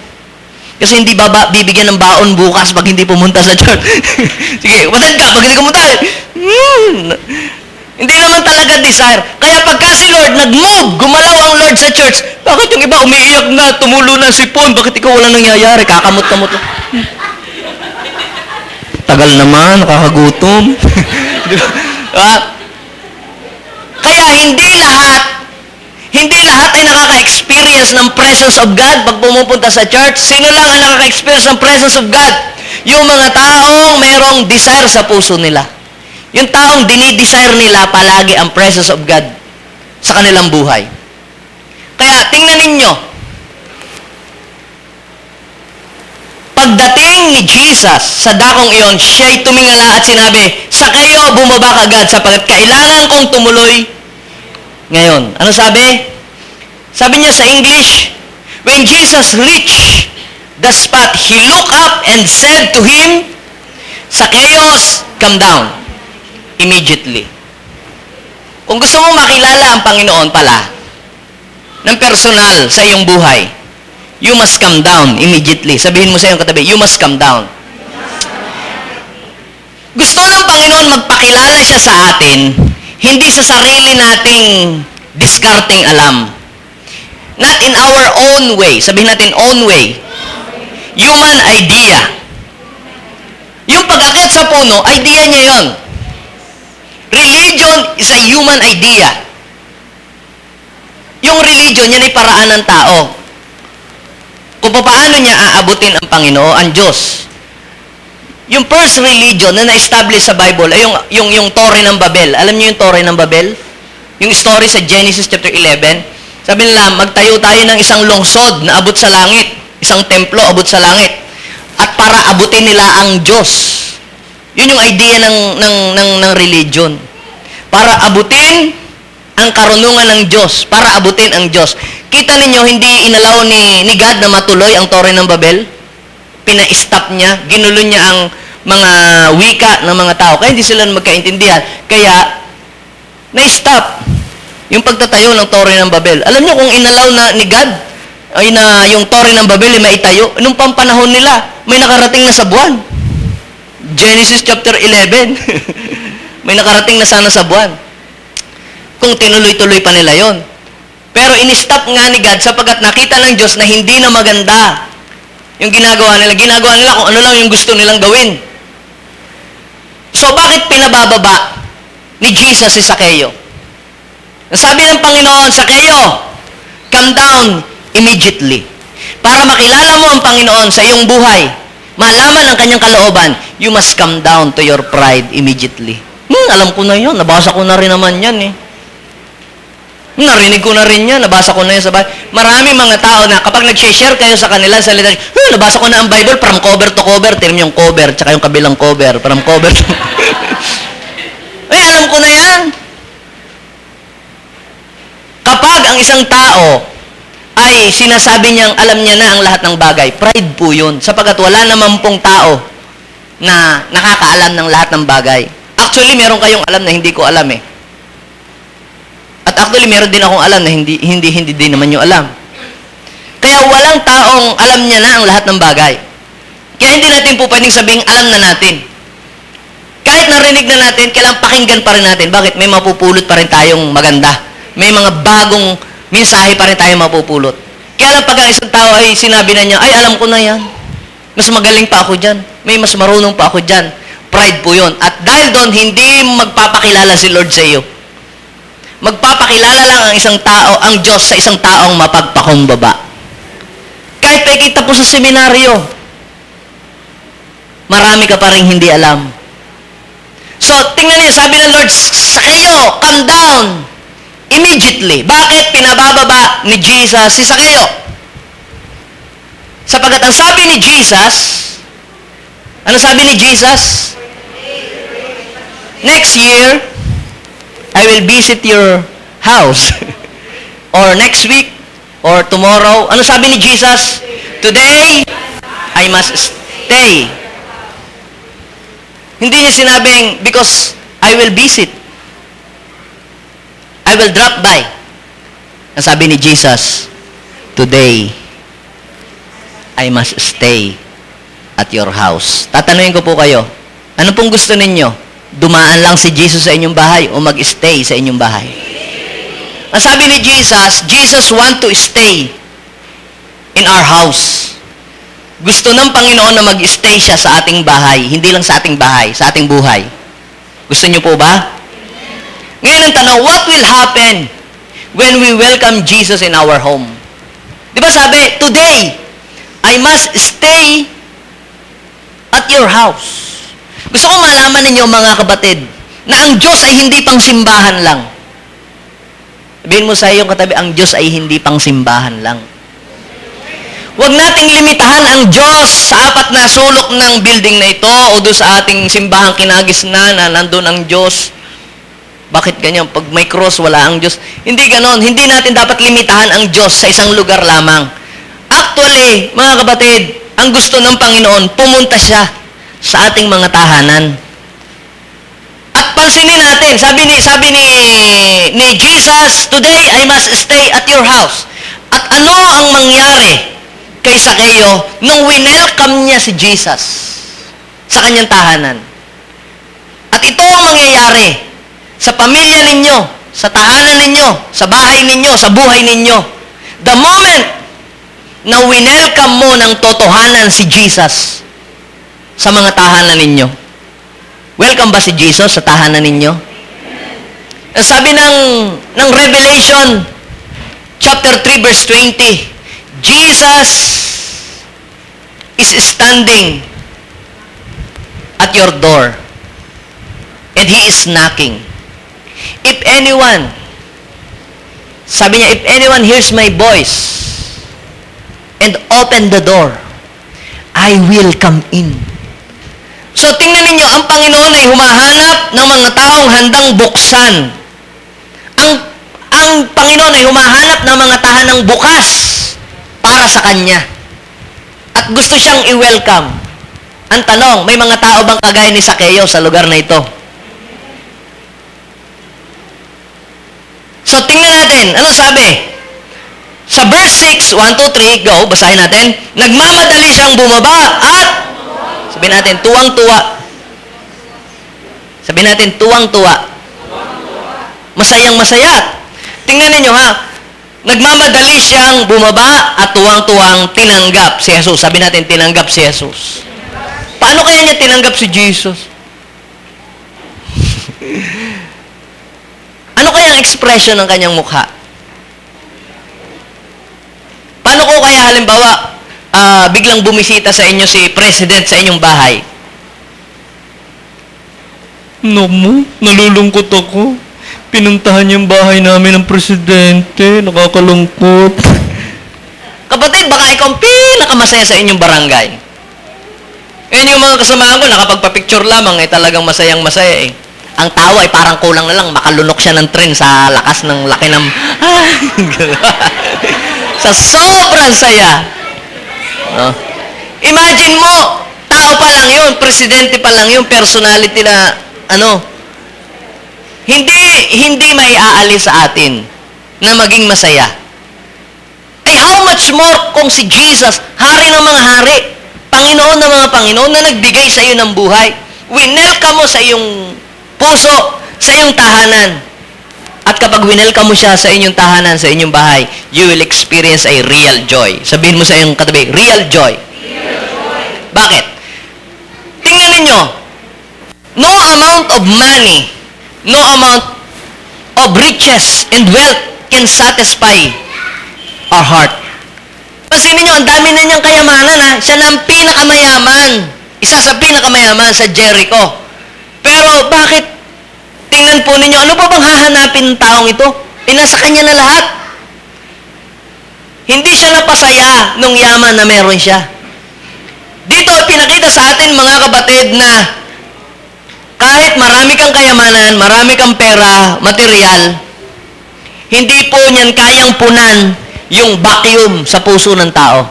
Speaker 1: Kasi hindi bibigyan ng baon bukas pag hindi pumunta sa church. Sige, matag ka, pag hindi pumunta. Hindi naman talaga desire. Kaya pagka si Lord nag-move, gumalaw ang Lord sa church, bakit yung iba umiiyak na, tumulo na si Pon, bakit ikaw walang nangyayari, kakamot-kamot. Tagal naman, nakakagutom. Kaya hindi lahat ay nakaka-experience ng presence of God pag pumupunta sa church. Sino lang ang nakaka-experience ng presence of God? Yung mga taong mayroong desire sa puso nila. Yung taong dinidesire nila palagi ang presence of God sa kanilang buhay. Kaya tingnan ninyo, pagdating ni Jesus sa dakong iyon, siya'y tumingala at sinabi, Sakeo, bumaba ka agad sapagkat kailangan kong tumuloy ngayon. Ano sabi? Sabi niya sa English, when Jesus reached the spot, He looked up and said to him, Zacchaeus, come down. Immediately. Kung gusto mo makilala ang Panginoon pala, ng personal sa iyong buhay, you must come down immediately. Sabihin mo sa iyong katabi, you must come down. Gusto ng Panginoon magpakilala siya sa atin, hindi sa sarili nating discarding alam. Not in our own way. Sabihin natin, own way. Human idea. Yung pag-akit sa puno, idea niya yon. Religion is a human idea. Yung religion, yan ay paraan ng tao. Kung paano niya aabutin ang Panginoon, ang Diyos. Yung first religion na na-establish sa Bible ay yung Torre ng Babel. Alam niyo yung Torre ng Babel? Yung story sa Genesis chapter 11. Sabi nila, magtayo tayo ng isang lungsod na abot sa langit. Isang templo abot sa langit. At para abutin nila ang Diyos. Yun yung idea ng religion. Para abutin ang karunungan ng Diyos. Para abutin ang Diyos. Kita ninyo, hindi inalaw ni God na matuloy ang Torre ng Babel. Pina-stop niya. Ginulo niya ang mga wika ng mga tao. Kaya hindi sila magkaintindihan. Kaya, na-stop yung pagtatayo ng Torre ng Babel. Alam niyo kung inalaw na ni God ay na yung Torre ng Babel ay maitayo, nung pampanahon nila, may nakarating na sa buwan. Genesis chapter 11. May nakarating na sana sa buwan. Kung tinuloy-tuloy pa nila yon. Pero in-stop nga ni God sapagkat nakita ng Diyos na hindi na maganda yung ginagawa nila. Ginagawa nila kung ano lang yung gusto nilang gawin. So, bakit pinabababa ni Jesus si Zaccheo? Sabi ng Panginoon, Zaccheo, come down immediately. Para makilala mo ang Panginoon sa iyong buhay, malaman ang kanyang kalooban, you must come down to your pride immediately. Alam ko na yun. Nabasa ko na rin naman yan eh. Narinig ko na rin yan. Nabasa ko na yan sa Bible. Maraming mga tao na kapag nag-share kayo sa kanila, salita, nabasa ko na ang Bible from cover to cover. Tignan yung cover, tsaka yung kabilang cover. From cover to ay, alam ko na yan. Kapag ang isang tao ay sinasabi niyang alam niya na ang lahat ng bagay, pride po yun. Sapagkat wala naman pong tao na nakakaalam ng lahat ng bagay. Actually, meron kayong alam na hindi ko alam eh. At actually, meron din akong alam na hindi din naman yung alam. Kaya walang taong alam niya na ang lahat ng bagay. Kaya hindi natin po pwedeng sabing alam na natin. Kahit narinig na natin, kailangang pakinggan pa rin natin. Bakit? May mapupulot pa rin tayong maganda. May mga bagong mensahe pa rin tayong mapupulot. Kaya lang pag ang isang tao ay sinabi na niya, ay alam ko na yan. Mas magaling pa ako dyan. May mas marunong pa ako dyan. Pride po yun. At dahil doon, hindi magpapakilala si Lord sa iyo. Magpapakilala lang ang isang tao, ang Diyos sa isang taong mapagpakumbaba. Kahit nakikita po sa seminaryo, marami ka pa rin hindi alam. So, tingnan niyo, sabi ng Lord, Zaccheo, come down immediately. Bakit pinabababa ni Jesus si Zaccheo? Sapagkat ang sabi ni Jesus, ano sabi ni Jesus? Next year, I will visit your house. Or next week, or tomorrow. Ano sabi ni Jesus? Today, I must stay. Hindi niya sinabing, because I will visit. I will drop by. Ang sabi ni Jesus, today, I must stay at your house. Tatanungin ko po kayo, ano pong gusto ninyo? Dumaan lang si Jesus sa inyong bahay o mag-stay sa inyong bahay? Ang sabi ni Jesus, Jesus want to stay in our house. Gusto ng Panginoon na mag-stay siya sa ating bahay, hindi lang sa ating bahay, sa ating buhay. Gusto niyo po ba? Ngayon ang tanong, what will happen when we welcome Jesus in our home? Di ba sabi, today, I must stay at your house. Gusto ko malaman ninyo mga kapatid, na ang Diyos ay hindi pang simbahan lang. Sabihin mo sa iyong katabi, ang Diyos ay hindi pang simbahan lang. Huwag nating limitahan ang Diyos sa apat na sulok ng building na ito o doon sa ating simbahang kinagisnan na nandun ang Diyos. Bakit ganyan? Pag may cross, wala ang Diyos. Hindi ganon. Hindi natin dapat limitahan ang Diyos sa isang lugar lamang. Actually, mga kapatid, ang gusto ng Panginoon, pumunta siya sa ating mga tahanan. At pansinin natin, sabi ni Jesus, today I must stay at your house. At ano ang mangyari kay Zaccheo nung winelcome niya si Jesus sa kanyang tahanan? At ito ang mangyayari sa pamilya ninyo, sa tahanan ninyo, sa bahay ninyo, sa buhay ninyo. The moment na winelcome mo ng totohanan si Jesus sa mga tahanan ninyo. Welcome ba si Jesus sa tahanan ninyo? Sabi ng Revelation chapter 3, verse 20. Jesus is standing at your door. And He is knocking. If anyone, sabi niya, if anyone hears my voice and open the door, I will come in. So tingnan ninyo, ang Panginoon ay humahanap ng mga taong handang buksan. Ang Panginoon ay humahanap ng mga tahanang bukas para sa Kanya. At gusto siyang i-welcome. Ang tanong, may mga tao bang kagaya ni Sakeo sa lugar na ito? So tingnan natin, ano sabi? Sa verse 6, 1, 2, 3, go, basahin natin. Nagmamadali siyang bumaba at, sabihin natin, tuwang-tuwa. Sabihin natin, tuwang-tuwa. Masayang-masaya. Tingnan ninyo ha, nagmamadali siyang bumaba at tuwang-tuwang tinanggap si Jesus. Sabi natin, tinanggap si Jesus. Paano kaya niya tinanggap si Jesus? Ano kaya ang expression ng kanyang mukha? Paano ko kaya halimbawa, biglang bumisita sa inyo si President sa inyong bahay?
Speaker 2: Namu, nalulungkot ako. Pinuntahan yung bahay namin ng presidente. Nakakalungkot.
Speaker 1: Kapatid, baka ikaw ang pinakamasaya sa inyong barangay. Yan yung mga kasamahan ko, nakapagpa-picture lamang, talagang masayang-masaya eh. Ang tao ay parang kulang na lang, makalunok siya ng tren sa lakas ng laki ng... sa sobrang saya. No? Imagine mo, tao pa lang yun, presidente pa lang yun, personality na, hindi may aalis sa atin na maging masaya. Ay how much more kung si Jesus, hari ng mga hari, Panginoon ng mga Panginoon na nagbigay sa iyo ng buhay. Winelcome mo sa iyong puso, sa iyong tahanan. At kapag winelcome mo siya sa inyong tahanan, sa inyong bahay, you will experience a real joy. Sabihin mo sa iyong katabi, real joy.
Speaker 3: Real joy.
Speaker 1: Bakit? Tingnan ninyo, no amount of money, no amount of riches and wealth can satisfy our heart. Pansinin nyo, ang dami na niyang kayamanan ha. Siya na ang pinakamayaman. Isa sa pinakamayaman sa Jericho. Pero bakit? Tingnan po ninyo, ano pa bang hahanapin ng taong ito? Nasa kanya na lahat. Hindi siya napasaya nung yaman na meron siya. Dito, pinakita sa atin mga kapatid na kahit marami kang kayamanan, marami kang pera, material, hindi po niyan kayang punan yung vacuum sa puso ng tao.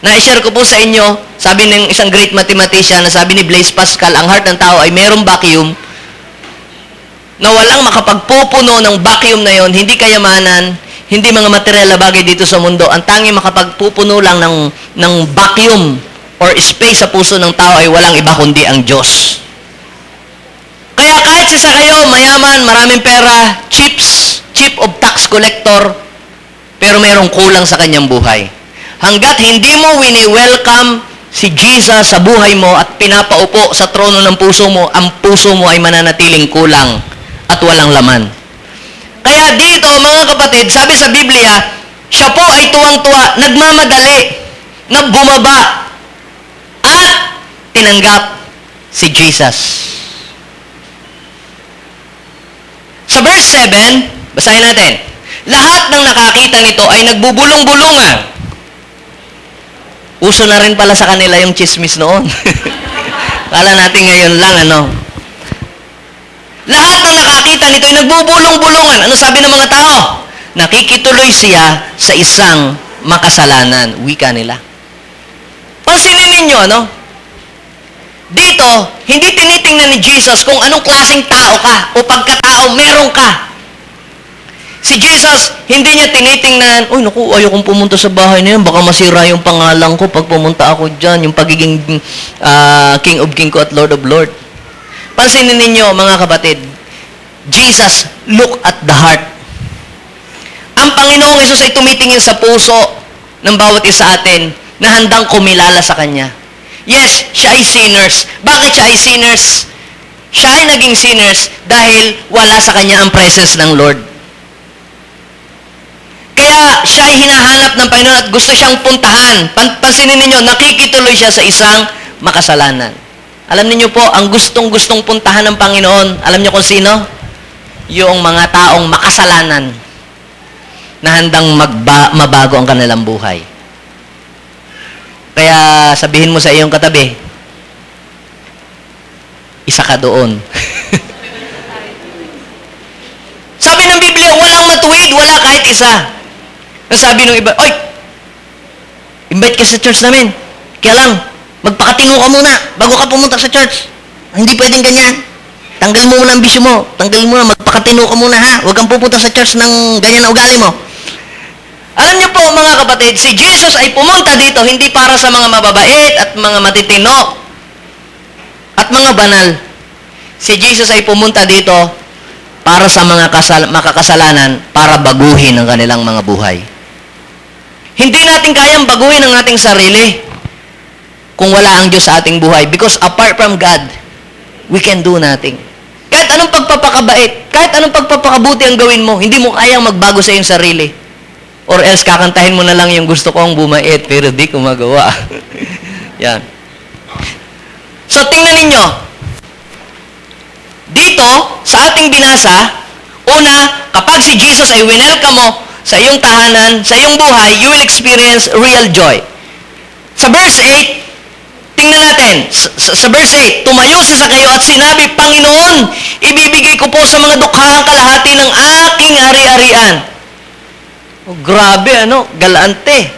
Speaker 1: Na-share ko po sa inyo, sabi ng isang great mathematician, na sabi ni Blaise Pascal, ang heart ng tao ay merong vacuum na walang makapagpupuno ng vacuum na yon, hindi kayamanan, hindi mga material na bagay dito sa mundo. Ang tanging makapagpupuno lang ng vacuum or space sa puso ng tao ay walang iba kundi ang Diyos. Kaya kahit si Sakeo, mayaman, maraming pera, chief of tax collector, pero mayroong kulang sa kanyang buhay. Hanggat hindi mo wini-welcome si Jesus sa buhay mo at pinapaupo sa trono ng puso mo, ang puso mo ay mananatiling kulang at walang laman. Kaya dito, mga kapatid, sabi sa Biblia, siya po ay tuwang-tuwa, nagmamadali, na bumaba, at tinanggap si Jesus. Sa verse 7, basahin natin, lahat ng nakakita nito ay nagbubulong-bulungan. Uso na rin pala sa kanila yung chismis noon. Kala natin ngayon lang, Lahat ng nakakita nito ay nagbubulong-bulungan. Ano sabi ng mga tao? Nakikituloy siya sa isang makasalanan. Wika nila. Pansinin ninyo, Dito, hindi tinitingnan ni Jesus kung anong klaseng tao ka o pagkatao meron ka. Si Jesus, hindi niya tinitingnan, uy, naku, ayokong pumunta sa bahay na yan, baka masira yung pangalan ko pag pumunta ako dyan, yung pagiging King of King ko at Lord of Lord. Pansinin ninyo, mga kapatid, Jesus, look at the heart. Ang Panginoong Hesus ay tumitingin sa puso ng bawat isa atin na handang kumilala sa Kanya. Yes, siya ay sinners. Bakit siya ay sinners? Siya ay naging sinners dahil wala sa Kanya ang presence ng Lord. Kaya, siya ay hinahanap ng Panginoon at gusto siyang puntahan. Pansinin ninyo, nakikituloy siya sa isang makasalanan. Alam niyo po, ang gustong-gustong puntahan ng Panginoon, alam niyo kung sino? Yung mga taong makasalanan na handang mabago ang kanilang buhay. Kaya sabihin mo sa iyong katabi, isa ka doon. Sabi ng Biblia, walang matuwid, wala kahit isa. Sabi ng iba, oy, invite ka sa church namin. Kaya lang, magpakatingo ka muna bago ka pumunta sa church. Hindi pwedeng ganyan. Tanggalin mo muna ang bisyo mo. Tanggalin mo na, magpakatino ka muna ha. Huwag kang pupunta sa church ng ganyan na ugali mo. Alam niyo po mga kapatid, si Jesus ay pumunta dito hindi para sa mga mababait at mga matitino at mga banal. Si Jesus ay pumunta dito para sa mga makakasalanan para baguhin ang kanilang mga buhay. Hindi natin kayang baguhin ang ating sarili kung wala ang Diyos sa ating buhay. Because apart from God, we can do nothing. Kahit anong pagpapakabait, kahit anong pagpapakabuti ang gawin mo, hindi mo kayang magbago sa iyong sarili. Or else, kakantahin mo na lang yung gusto kong bumait, pero di ko magawa. Yan. So, tingnan ninyo. Dito, sa ating binasa, una, kapag si Jesus ay winelcome mo sa iyong tahanan, sa iyong buhay, you will experience real joy. Sa verse 8, tingnan natin. Sa verse 8, tumayo si Zaccheo at sinabi, Panginoon, ibibigay ko po sa mga dukha ang kalahati ng aking ari-arian. Oh, grabe, galante.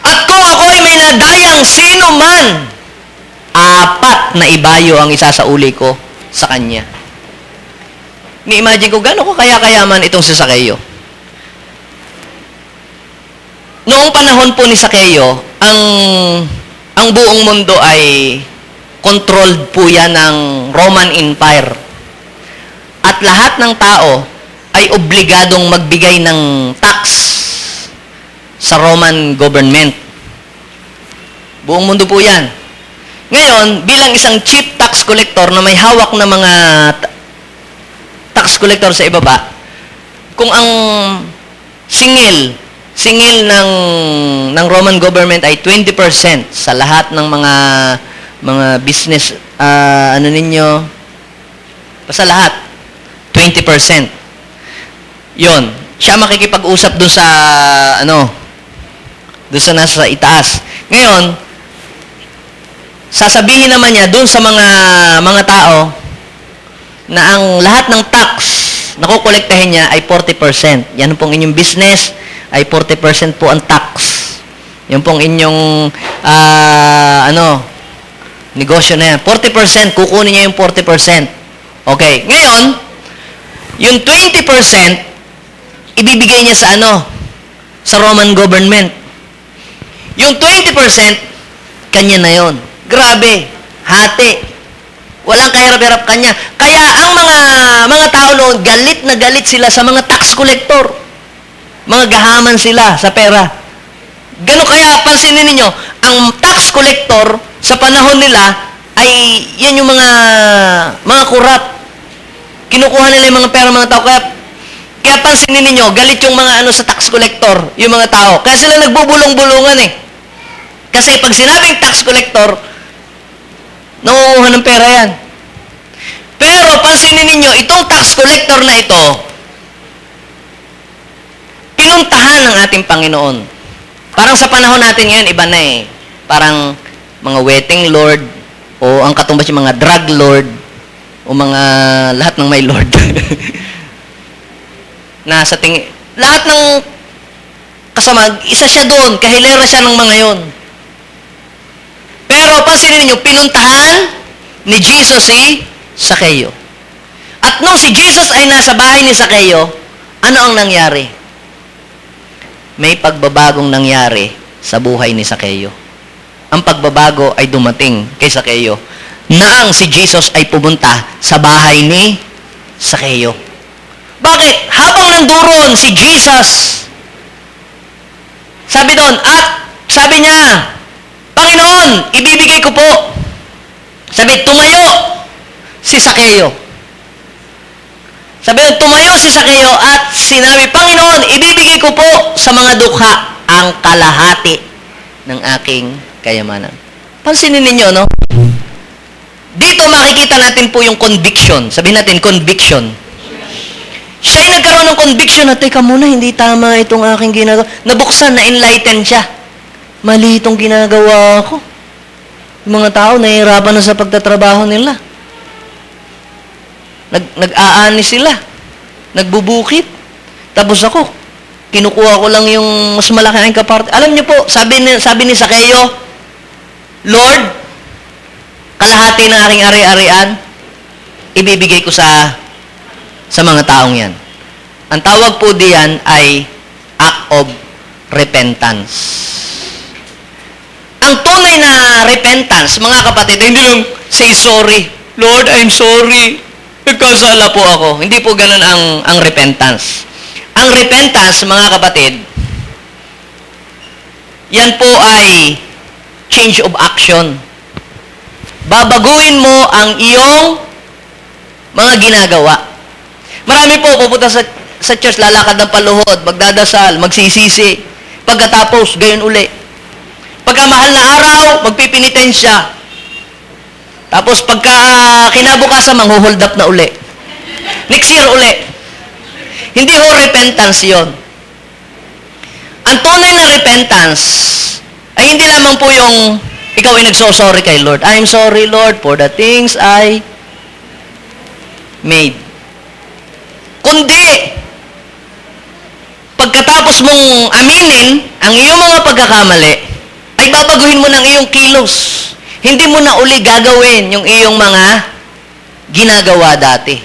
Speaker 1: At kung ako ay may nadayang sino man, 4 na ibayo ang isasauli ko sa kanya. Ni-imagine ko, gano'n ko kaya-kayaman itong si Zaccheo. Noong panahon po ni Zaccheo, ang buong mundo ay controlled po yan ng Roman Empire. At lahat ng tao ay obligadong magbigay ng tax sa Roman government. Buong mundo po yan. Ngayon, bilang isang chief tax collector na may hawak na mga tax collector sa ibaba, kung ang singil ng Roman government ay 20% sa lahat ng mga business, basta lahat, 20%. Yon, siya makikipag-usap doon sa doon sa nasa itaas. Ngayon, sasabihin naman niya doon sa mga tao na ang lahat ng tax na kukolektahin niya ay 40%. Yan pong inyong business ay 40% po ang tax. Yan pong inyong negosyo na yan. 40%, kukunin niya yung 40%. Okay. Ngayon, yung 20%, ibibigay niya sa Roman government. Yung 20%, kanya na yon. Grabe, hati. Walang kahirap-hirap kanya. Kaya ang mga tao noon, galit na galit sila sa mga tax collector. Mga gahaman sila sa pera. Gano kaya, pansinin ninyo, ang tax collector sa panahon nila ay yan yung mga kurap. Kinukuha nila yung mga pera mga tao. Kaya pansinin ninyo, galit yung mga sa tax collector, yung mga tao. Kaya sila nagbubulong-bulungan eh. Kasi pag sinabing tax collector, nangunguha ng pera yan. Pero pansinin ninyo, itong tax collector na ito, pinuntahan ng ating Panginoon. Parang sa panahon natin ngayon, iba na eh. Parang mga wedding lord, o ang katumbas yung mga drug lord, o mga lahat ng may lord. Na sa lahat ng kasama, isa siya doon, kahilera siya ng mga yon. Pero pansinin niyo, pinuntahan ni Jesus si Zaccheo. At nung si Jesus ay nasa bahay ni Zaccheo, ano ang nangyari? May pagbabagong nangyari sa buhay ni Zaccheo. Ang pagbabago ay dumating kay Zaccheo na ang si Jesus ay pumunta sa bahay ni Zaccheo. Bakit? Habang nandoon si Jesus, sabi doon, at sabi niya, Panginoon, ibibigay ko po. Sabi, tumayo si Zaccheo. Sabi niya, tumayo si Sakeo at sinabi, Panginoon, ibibigay ko po sa mga dukha ang kalahati ng aking kayamanan. Pansinin ninyo, no? Dito makikita natin po yung conviction. Sabihin natin, conviction. Siya ay nagkaroon ng conviction na, teka muna, hindi tama itong aking ginagawa. Nabuksan, na-enlighten siya. Mali itong ginagawa ko. Yung mga tao, nahihirapan na sa pagtatrabaho nila. Nag-aani sila. Nagbubukit. Tapos ako, kinukuha ko lang yung mas malaki ang kaparte. Alam niyo po, sabi ni Sakeo, Lord, kalahati ng aking ari-arian, ibibigay ko sa mga taong yan. Ang tawag po diyan ay act of repentance. Ang tunay na repentance, mga kapatid, hindi lang say sorry. Lord, I'm sorry. Nagkasala po ako. Hindi po ganun ang repentance. Ang repentance, mga kapatid, yan po ay change of action. Babaguhin mo ang iyong mga ginagawa. Marami po pupunta sa church, lalakad ng paluhod, magdadasal, magsisisi. Pagkatapos, gayon uli. Pagkamahal na araw, magpipinitensya. Tapos pagka kinabukasan, manghuhold up na uli. Next year uli. Hindi ho repentance yon. Ang tunay na repentance ay hindi lamang po yung ikaw ay nagsosorry kay Lord. I'm sorry, Lord, for the things I made. Kundi, pagkatapos mong aminin ang iyong mga pagkakamali, ay babaguhin mo ng iyong kilos. Hindi mo na uli gagawin yung iyong mga ginagawa dati.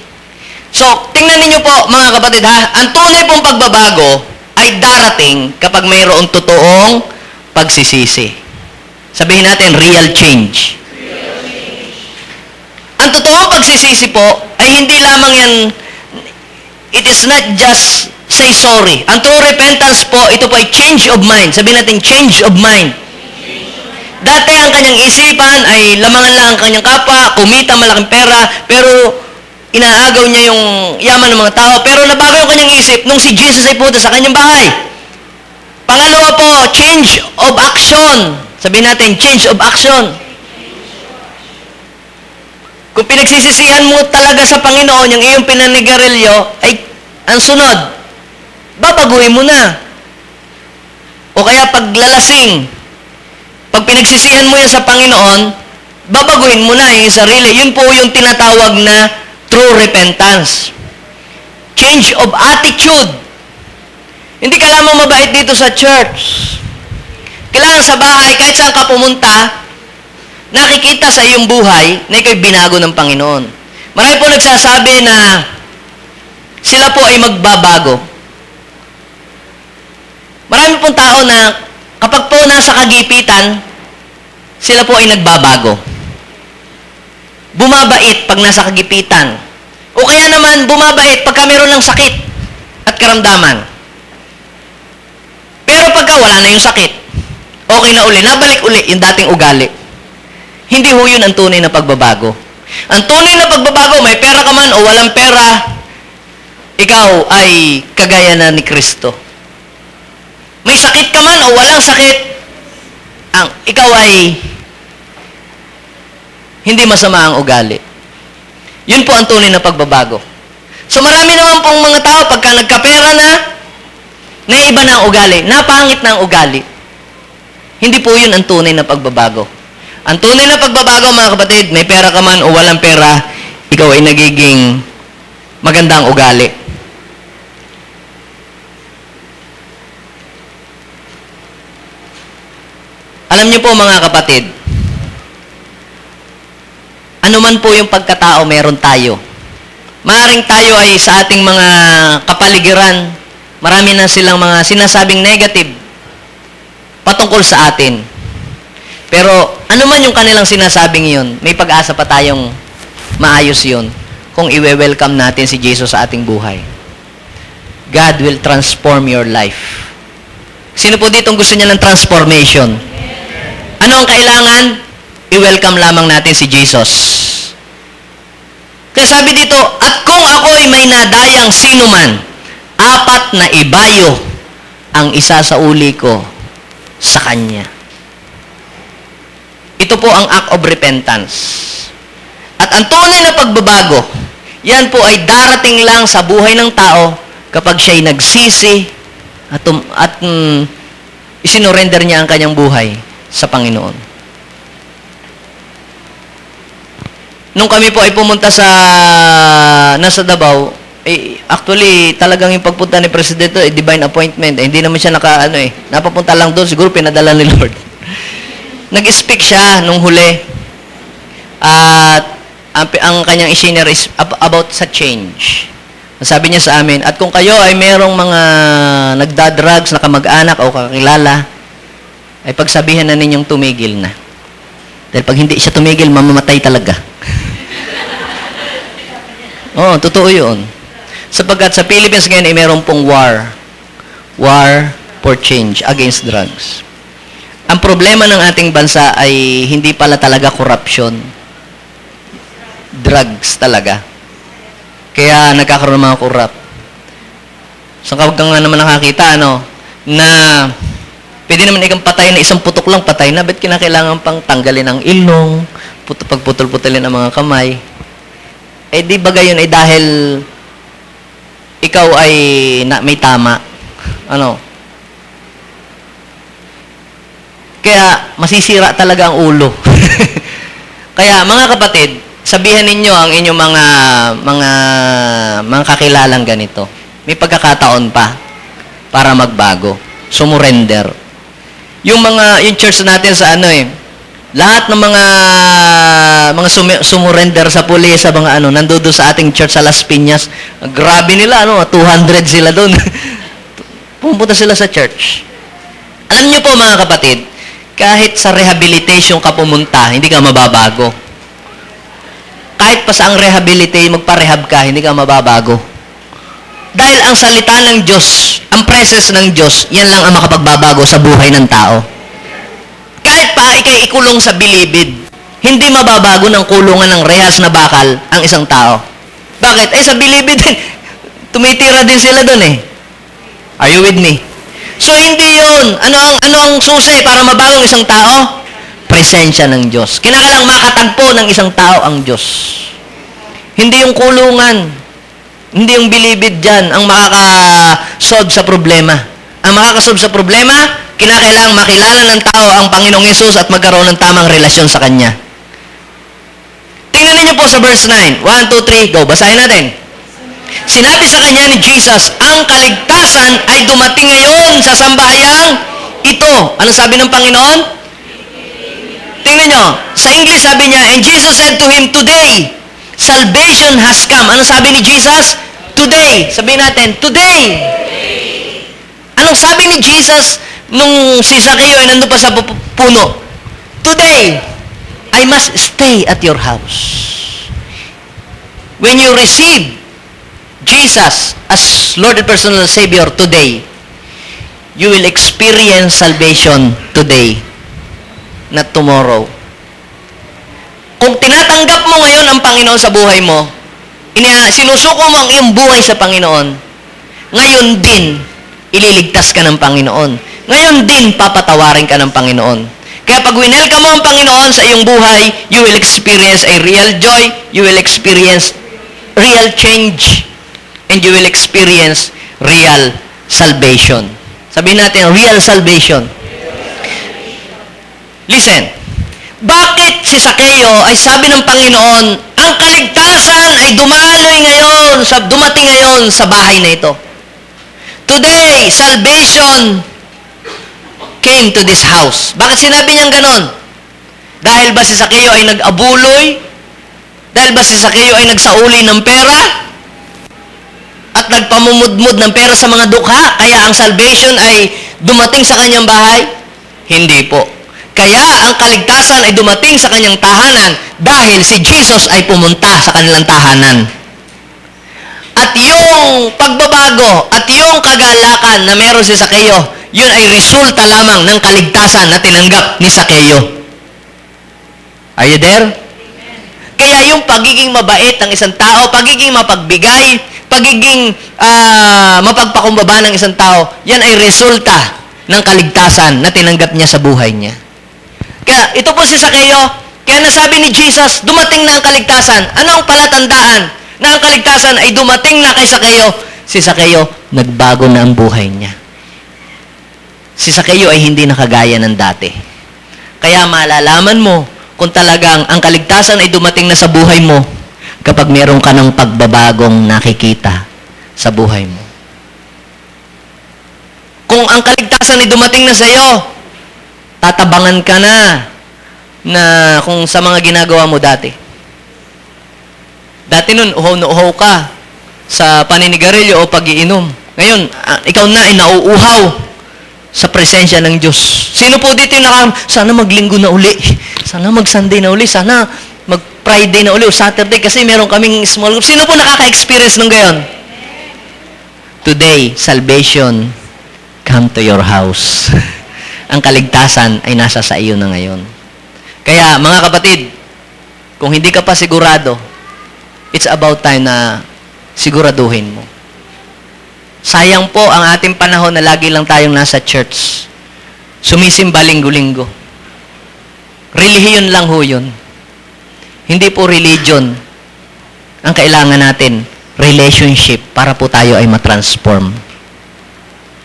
Speaker 1: So, tingnan ninyo po, mga kapatid, ha? Ang tunay pong pagbabago ay darating kapag mayroong totoong pagsisisi. Sabihin natin, real change. Ang totoong pagsisisi po ay hindi lamang yan, it is not just say sorry. Ang true repentance po, ito po ay change of mind. Sabihin natin, change of mind. Dati ang kanyang isipan ay lamangan lang ang kanyang kapwa, kumita malaking pera, pero inaagaw niya yung yaman ng mga tao. Pero nabago yung kanyang isip nung si Jesus ay punta sa kanyang bahay. Pangalawa po, change of action. Sabihin natin, change of action. Kung pinagsisisihan mo talaga sa Panginoon yung iyong pinanigarilyo, ay ang sunod, babaguhin mo na. O kaya paglalasing, pag pinagsisihan mo yan sa Panginoon, babaguhin mo na yung sarili. Yun po yung tinatawag na true repentance. Change of attitude. Hindi ka lamang mabait dito sa church. Kailangan sa bahay, kahit saan ka pumunta, nakikita sa iyong buhay na ikaw'y binago ng Panginoon. Marami po nagsasabi na sila po ay magbabago. Marami pong tao na kapag po nasa kagipitan, sila po ay nagbabago. Bumabait pag nasa kagipitan. O kaya naman, bumabait pagka meron ng sakit at karamdaman. Pero pagka wala na yung sakit, okay na uli, nabalik uli yung dating ugali. Hindi ho yun ang tunay na pagbabago. Ang tunay na pagbabago, may pera ka man o walang pera, ikaw ay kagaya na ni Kristo. May sakit ka man o walang sakit, ikaw ay hindi masama ang ugali. Yun po ang tunay na pagbabago. So marami naman pong mga tao, pagka nagkapera na iba na ang ugali, napangit na ang ugali. Hindi po yun ang tunay na pagbabago. Ang tunay na pagbabago, mga kapatid, may pera ka man o walang pera, ikaw ay nagiging magandang ugali. Alam niyo po, mga kapatid, ano man po yung pagkatao meron tayo. Maaring tayo ay sa ating mga kapaligiran, marami na silang mga sinasabing negative patungkol sa atin. Pero ano man yung kanilang sinasabing yun, may pag-asa pa tayong maayos yun kung i-welcome natin si Jesus sa ating buhay. God will transform your life. Sino po ditong gusto niya ng transformation? Ano ang kailangan? I-welcome lamang natin si Jesus. Kaya sabi dito, at kung ako'y may nadayo ng sino man, 4 na ibayo ang isasauli ko sa kanya. Ito po ang act of repentance. At ang tunay na pagbabago, yan po ay darating lang sa buhay ng tao kapag siya'y nagsisi at isinorender niya ang kanyang buhay sa Panginoon. Nung kami po ay pumunta nasa Davao, actually, talagang yung pagpunta ni Presidente, divine appointment. Hindi naman siya napapunta lang doon, siguro pinadala ni Lord. Nag-speak siya nung huli. At ang kanyang isinare is about sa change. Sabi niya sa amin, at kung kayo ay merong mga nagdadrugs na kamag-anak o kakilala, ay pagsabihan na ninyong tumigil na. Dahil pag hindi siya tumigil, mamamatay talaga. Oo, totoo yun. Sapagkat sa Philippines ngayon ay meron pong war. War for change against drugs. Ang problema ng ating bansa ay hindi pala talaga corruption. Drugs talaga. Kaya nagkakaroon ng mga corrupt. So kapag ka nga naman nakakita, na pwede naman ikang patay na isang putok lang patay na, ba't kinakailangan pang tanggalin ang ilong, pagputol-putulin ang mga kamay? Di ba gayon ay dahil ikaw ay may tama? Kaya masisira talaga ang ulo. Kaya mga kapatid, sabihan ninyo ang inyong mga kakilalang ganito. May pagkakataon pa para magbago. Sumurrender. Yung church natin sa lahat ng mga sumurrender sa pulis, sa mga nandoon sa ating church sa Las Piñas. Grabe nila, 200 sila doon. Pumunta sila sa church. Alam niyo po mga kapatid, kahit sa rehabilitation ka pumunta, hindi ka mababago. Kahit pa sa ang rehabilitate, magpa-rehab ka, hindi ka mababago. Dahil ang salita ng Diyos, ang presence ng Diyos, yan lang ang makapagbabago sa buhay ng tao. Kahit pa ikay ikulong sa bilibid, hindi mababago ng kulungan ng rehas na bakal ang isang tao. Bakit? Sa bilibid, tumitira din sila doon Are you with me? So, hindi yun. Ano ang susi para mabago ang isang tao? Presensya ng Diyos. Kinakailangang makatagpo ng isang tao ang Diyos. Hindi yung kulungan. Hindi yung bilibid dyan ang makakasolve sa problema. Ang makakasolve sa problema, kinakailangang makilala ng tao ang Panginoong Yesus at magkaroon ng tamang relasyon sa Kanya. Tingnan niyo po sa verse 9. 1, 2, 3, go. Basahin natin. Sinabi sa kanya ni Jesus, ang kaligtasan ay dumating ngayon sa sambahayang ito. Ano sabi ng Panginoon? Tingnan nyo. Sa English sabi niya, and Jesus said to him, today, salvation has come. Ano sabi ni Jesus? Today. Sabihin natin, today. Anong sabi ni Jesus nung si Zacchaeus ay nandun pa sa puno? Today, I must stay at your house. When you receive Jesus as Lord and personal Savior today, you will experience salvation today, not tomorrow. Kung tinatanggap mo ngayon ang Panginoon sa buhay mo, sinusuko mo ang iyong buhay sa Panginoon, ngayon din, ililigtas ka ng Panginoon. Ngayon din, papatawarin ka ng Panginoon. Kaya pag winelcome mo ang Panginoon sa iyong buhay, you will experience a real joy, you will experience real change, and you will experience real salvation. Sabihin natin, real salvation. Listen, bakit si Zacchaeus ay sabi ng Panginoon, ang kaligtasan ay dumating ngayon sa bahay na ito. Today, salvation came to this house. Bakit sinabi niyang ganon? Dahil ba si Zacchaeus ay nag-abuloy? Dahil ba si Zacchaeus ay nagsauli ng pera? At nagpamumudmud ng pera sa mga dukha? Kaya ang salvation ay dumating sa kanyang bahay? Hindi po. Kaya ang kaligtasan ay dumating sa kanyang tahanan dahil si Jesus ay pumunta sa kanilang tahanan. At yung pagbabago at yung kagalakan na meron si Zacchaeus, yun ay resulta lamang ng kaligtasan na tinanggap ni Zacchaeus. Are you there? Kaya yung pagiging mabait ng isang tao, pagiging mapagbigay, pagiging mapagpakumbaba ng isang tao, yan ay resulta ng kaligtasan na tinanggap niya sa buhay niya. Kaya ito po si Sakeo, kaya nasabi ni Jesus, dumating na ang kaligtasan. Ano ang palatandaan na ang kaligtasan ay dumating na kay Sakeo? Si Sakeo, nagbago na ang buhay niya. Si Sakeo ay hindi nakagaya ng dati. Kaya malalaman mo kung talagang ang kaligtasan ay dumating na sa buhay mo kapag meron ka ng pagbabagong nakikita sa buhay mo. Kung ang kaligtasan ay dumating na sa iyo, tatabangan ka na kung sa mga ginagawa mo dati. Dati nun, uhaw na uhaw ka sa paninigarilyo o pag-iinom. Ngayon, ikaw na ay nauuhaw sa presensya ng Diyos. Sino po dito yung sana maglinggo na uli, sana mag-Sunday na uli, sana mag-Friday na uli o Saturday kasi meron kaming small group. Sino po nakaka-experience nung gayon? Today, salvation come to your house. Ang kaligtasan ay nasa sa iyo na ngayon. Kaya, mga kapatid, kung hindi ka pa sigurado, it's about time na siguraduhin mo. Sayang po ang ating panahon na lagi lang tayong nasa church. Sumisimba linggo-linggo. Relihiyon lang ho yun. Hindi po religion. Ang kailangan natin, relationship para po tayo ay matransform.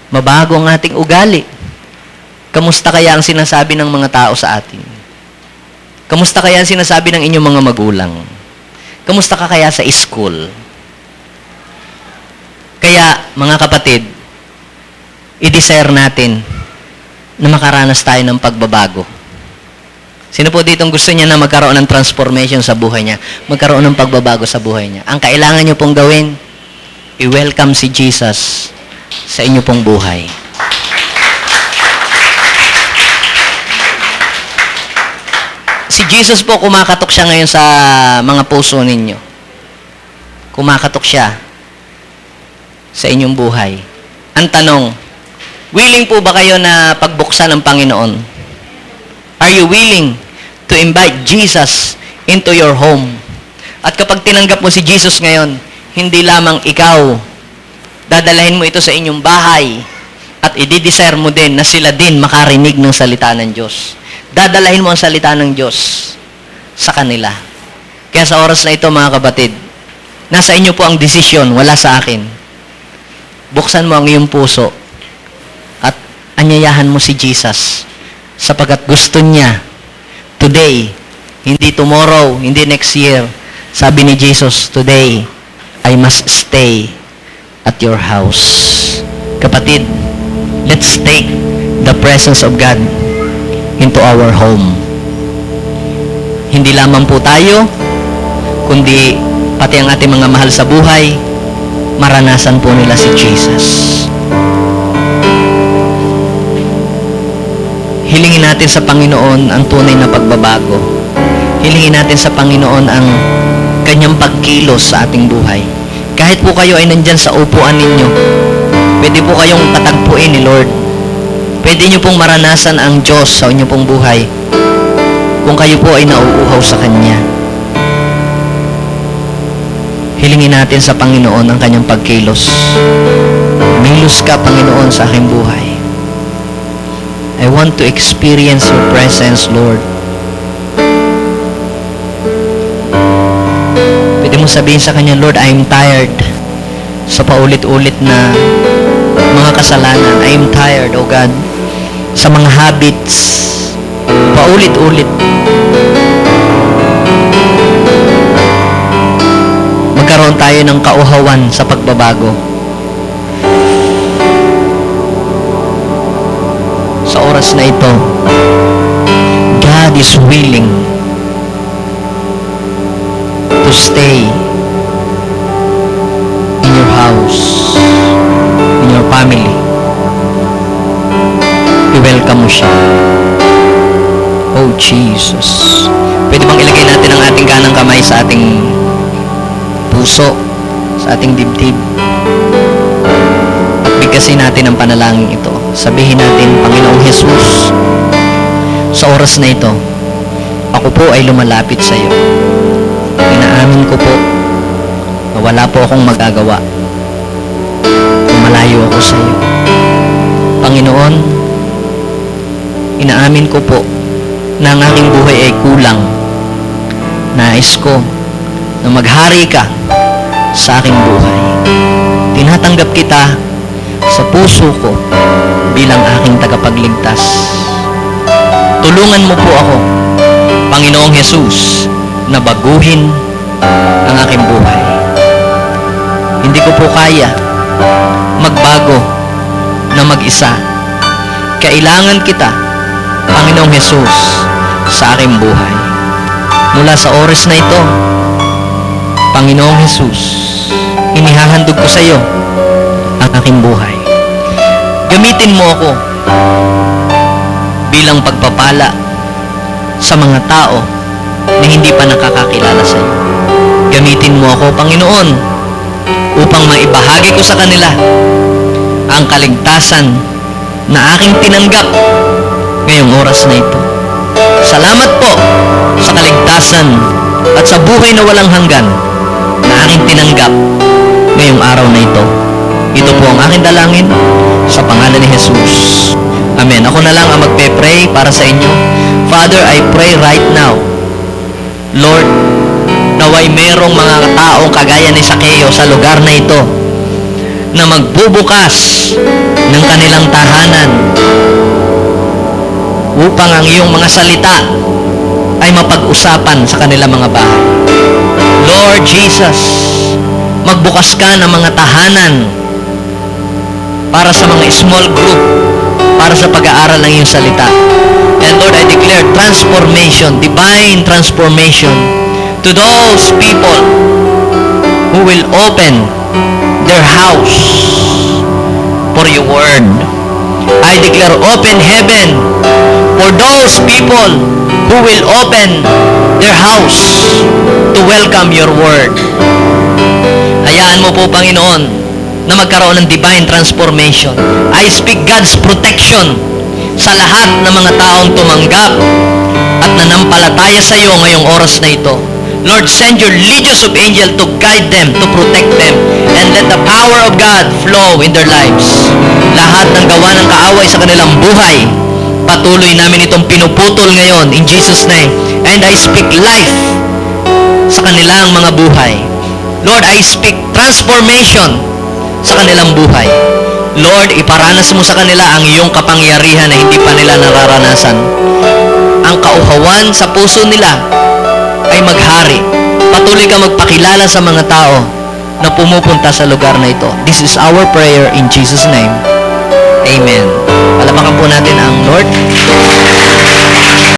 Speaker 1: Mabago ang ating ugali. Kamusta kaya ang sinasabi ng mga tao sa atin? Kamusta kaya ang sinasabi ng inyong mga magulang? Kamusta ka kaya sa school? Kaya, mga kapatid, i-desire natin na makaranas tayo ng pagbabago. Sino po ditong gusto niya na magkaroon ng transformation sa buhay niya? Magkaroon ng pagbabago sa buhay niya. Ang kailangan niyo pong gawin, i-welcome si Jesus sa inyo pong buhay. Si Jesus po, kumakatok siya ngayon sa mga puso ninyo. Kumakatok siya sa inyong buhay. Ang tanong, willing po ba kayo na pagbuksan ng Panginoon? Are you willing to invite Jesus into your home? At kapag tinanggap mo si Jesus ngayon, hindi lamang ikaw, dadalahin mo ito sa inyong bahay at i-desire mo din na sila din makarinig ng salita ng Diyos. Dadalahin mo ang salita ng Diyos sa kanila. Kaya sa oras na ito, mga kapatid, nasa inyo po ang desisyon, wala sa akin. Buksan mo ang iyong puso at anyayahan mo si Jesus sapagkat gusto niya today, hindi tomorrow, hindi next year. Sabi ni Jesus, today, I must stay at your house. Kapatid, let's take the presence of God into our home. Hindi lamang po tayo, kundi pati ang ating mga mahal sa buhay, maranasan po nila si Jesus. Hilingin natin sa Panginoon ang tunay na pagbabago. Hilingin natin sa Panginoon ang kanyang pagkilos sa ating buhay. Kahit po kayo ay nandyan sa upuan ninyo, pwede po kayong patagpuin ni Lord. Pwede nyo pong maranasan ang Diyos sa inyong pong buhay kung kayo po ay nauuhaw sa Kanya. Hilingin natin sa Panginoon ang Kanyang pagkilos. Milos ka, Panginoon, sa aking buhay. I want to experience your presence, Lord. Pwede mo sabihin sa Kanya, Lord, I am tired sa paulit-ulit na mga kasalanan. I am tired, O God, sa mga habits, paulit-ulit. Magkaroon tayo ng kauhawan sa pagbabago. Sa oras na ito, God is willing to stay in your house, in your family. I-welcome mo siya. Oh, Jesus. Pwede bang ilagay natin ang ating kanang kamay sa ating puso, sa ating dibdib? At bigkasin natin ang panalangin ito. Sabihin natin, Panginoong Jesus, sa oras na ito, ako po ay lumalapit sa iyo. Inaamin ko po na wala po akong magagawa kung malayo ako sa iyo. Panginoon, inaamin ko po na ang aking buhay ay kulang. Nais ko na maghari ka sa aking buhay. Tinatanggap kita sa puso ko bilang aking tagapagligtas. Tulungan mo po ako, Panginoong Jesus, na baguhin ang aking buhay. Hindi ko po kaya magbago na mag-isa. Kailangan kita, Panginoong Jesus, sa aking buhay. Mula sa oras na ito, Panginoong Jesus, inihahandog ko sa iyo ang aking buhay. Gamitin mo ako bilang pagpapala sa mga tao na hindi pa nakakakilala sa iyo. Gamitin mo ako, Panginoon, upang maibahagi ko sa kanila ang kaligtasan na aking tinanggap ngayong oras na ito. Salamat po sa kaligtasan at sa buhay na walang hanggan na aking tinanggap ngayong araw na ito. Ito po ang aking dalangin sa pangalan ni Jesus. Amen. Ako na lang ang magpe-pray para sa inyo. Father, I pray right now, Lord, naway merong mga taong kagaya ni Sakeo sa lugar na ito na magbubukas ng kanilang tahanan upang ang iyong mga salita ay mapag-usapan sa kanilang mga bahay. Lord Jesus, magbukas ka ng mga tahanan para sa mga small group, para sa pag-aaral ng iyong salita. And Lord, I declare transformation, divine transformation to those people who will open their house for your word. I declare open heaven for those people who will open their house to welcome your word. Hayaan mo po, Panginoon, na magkaroon ng divine transformation. I speak God's protection sa lahat ng mga taong tumanggap at nanampalataya sa iyo ngayong oras na ito. Lord, send your legions of angels to guide them, to protect them, and let the power of God flow in their lives. Lahat ng gawa ng kaaway sa kanilang buhay, patuloy namin itong pinuputol ngayon in Jesus' name. And I speak life sa kanilang mga buhay. Lord, I speak transformation sa kanilang buhay. Lord, iparanas mo sa kanila ang iyong kapangyarihan na hindi pa nila nararanasan. Ang kauhawan sa puso nila ay maghari. Patuloy ka magpakilala sa mga tao na pumupunta sa lugar na ito. This is our prayer in Jesus' name. Amen. Palapakan po natin ang Lord.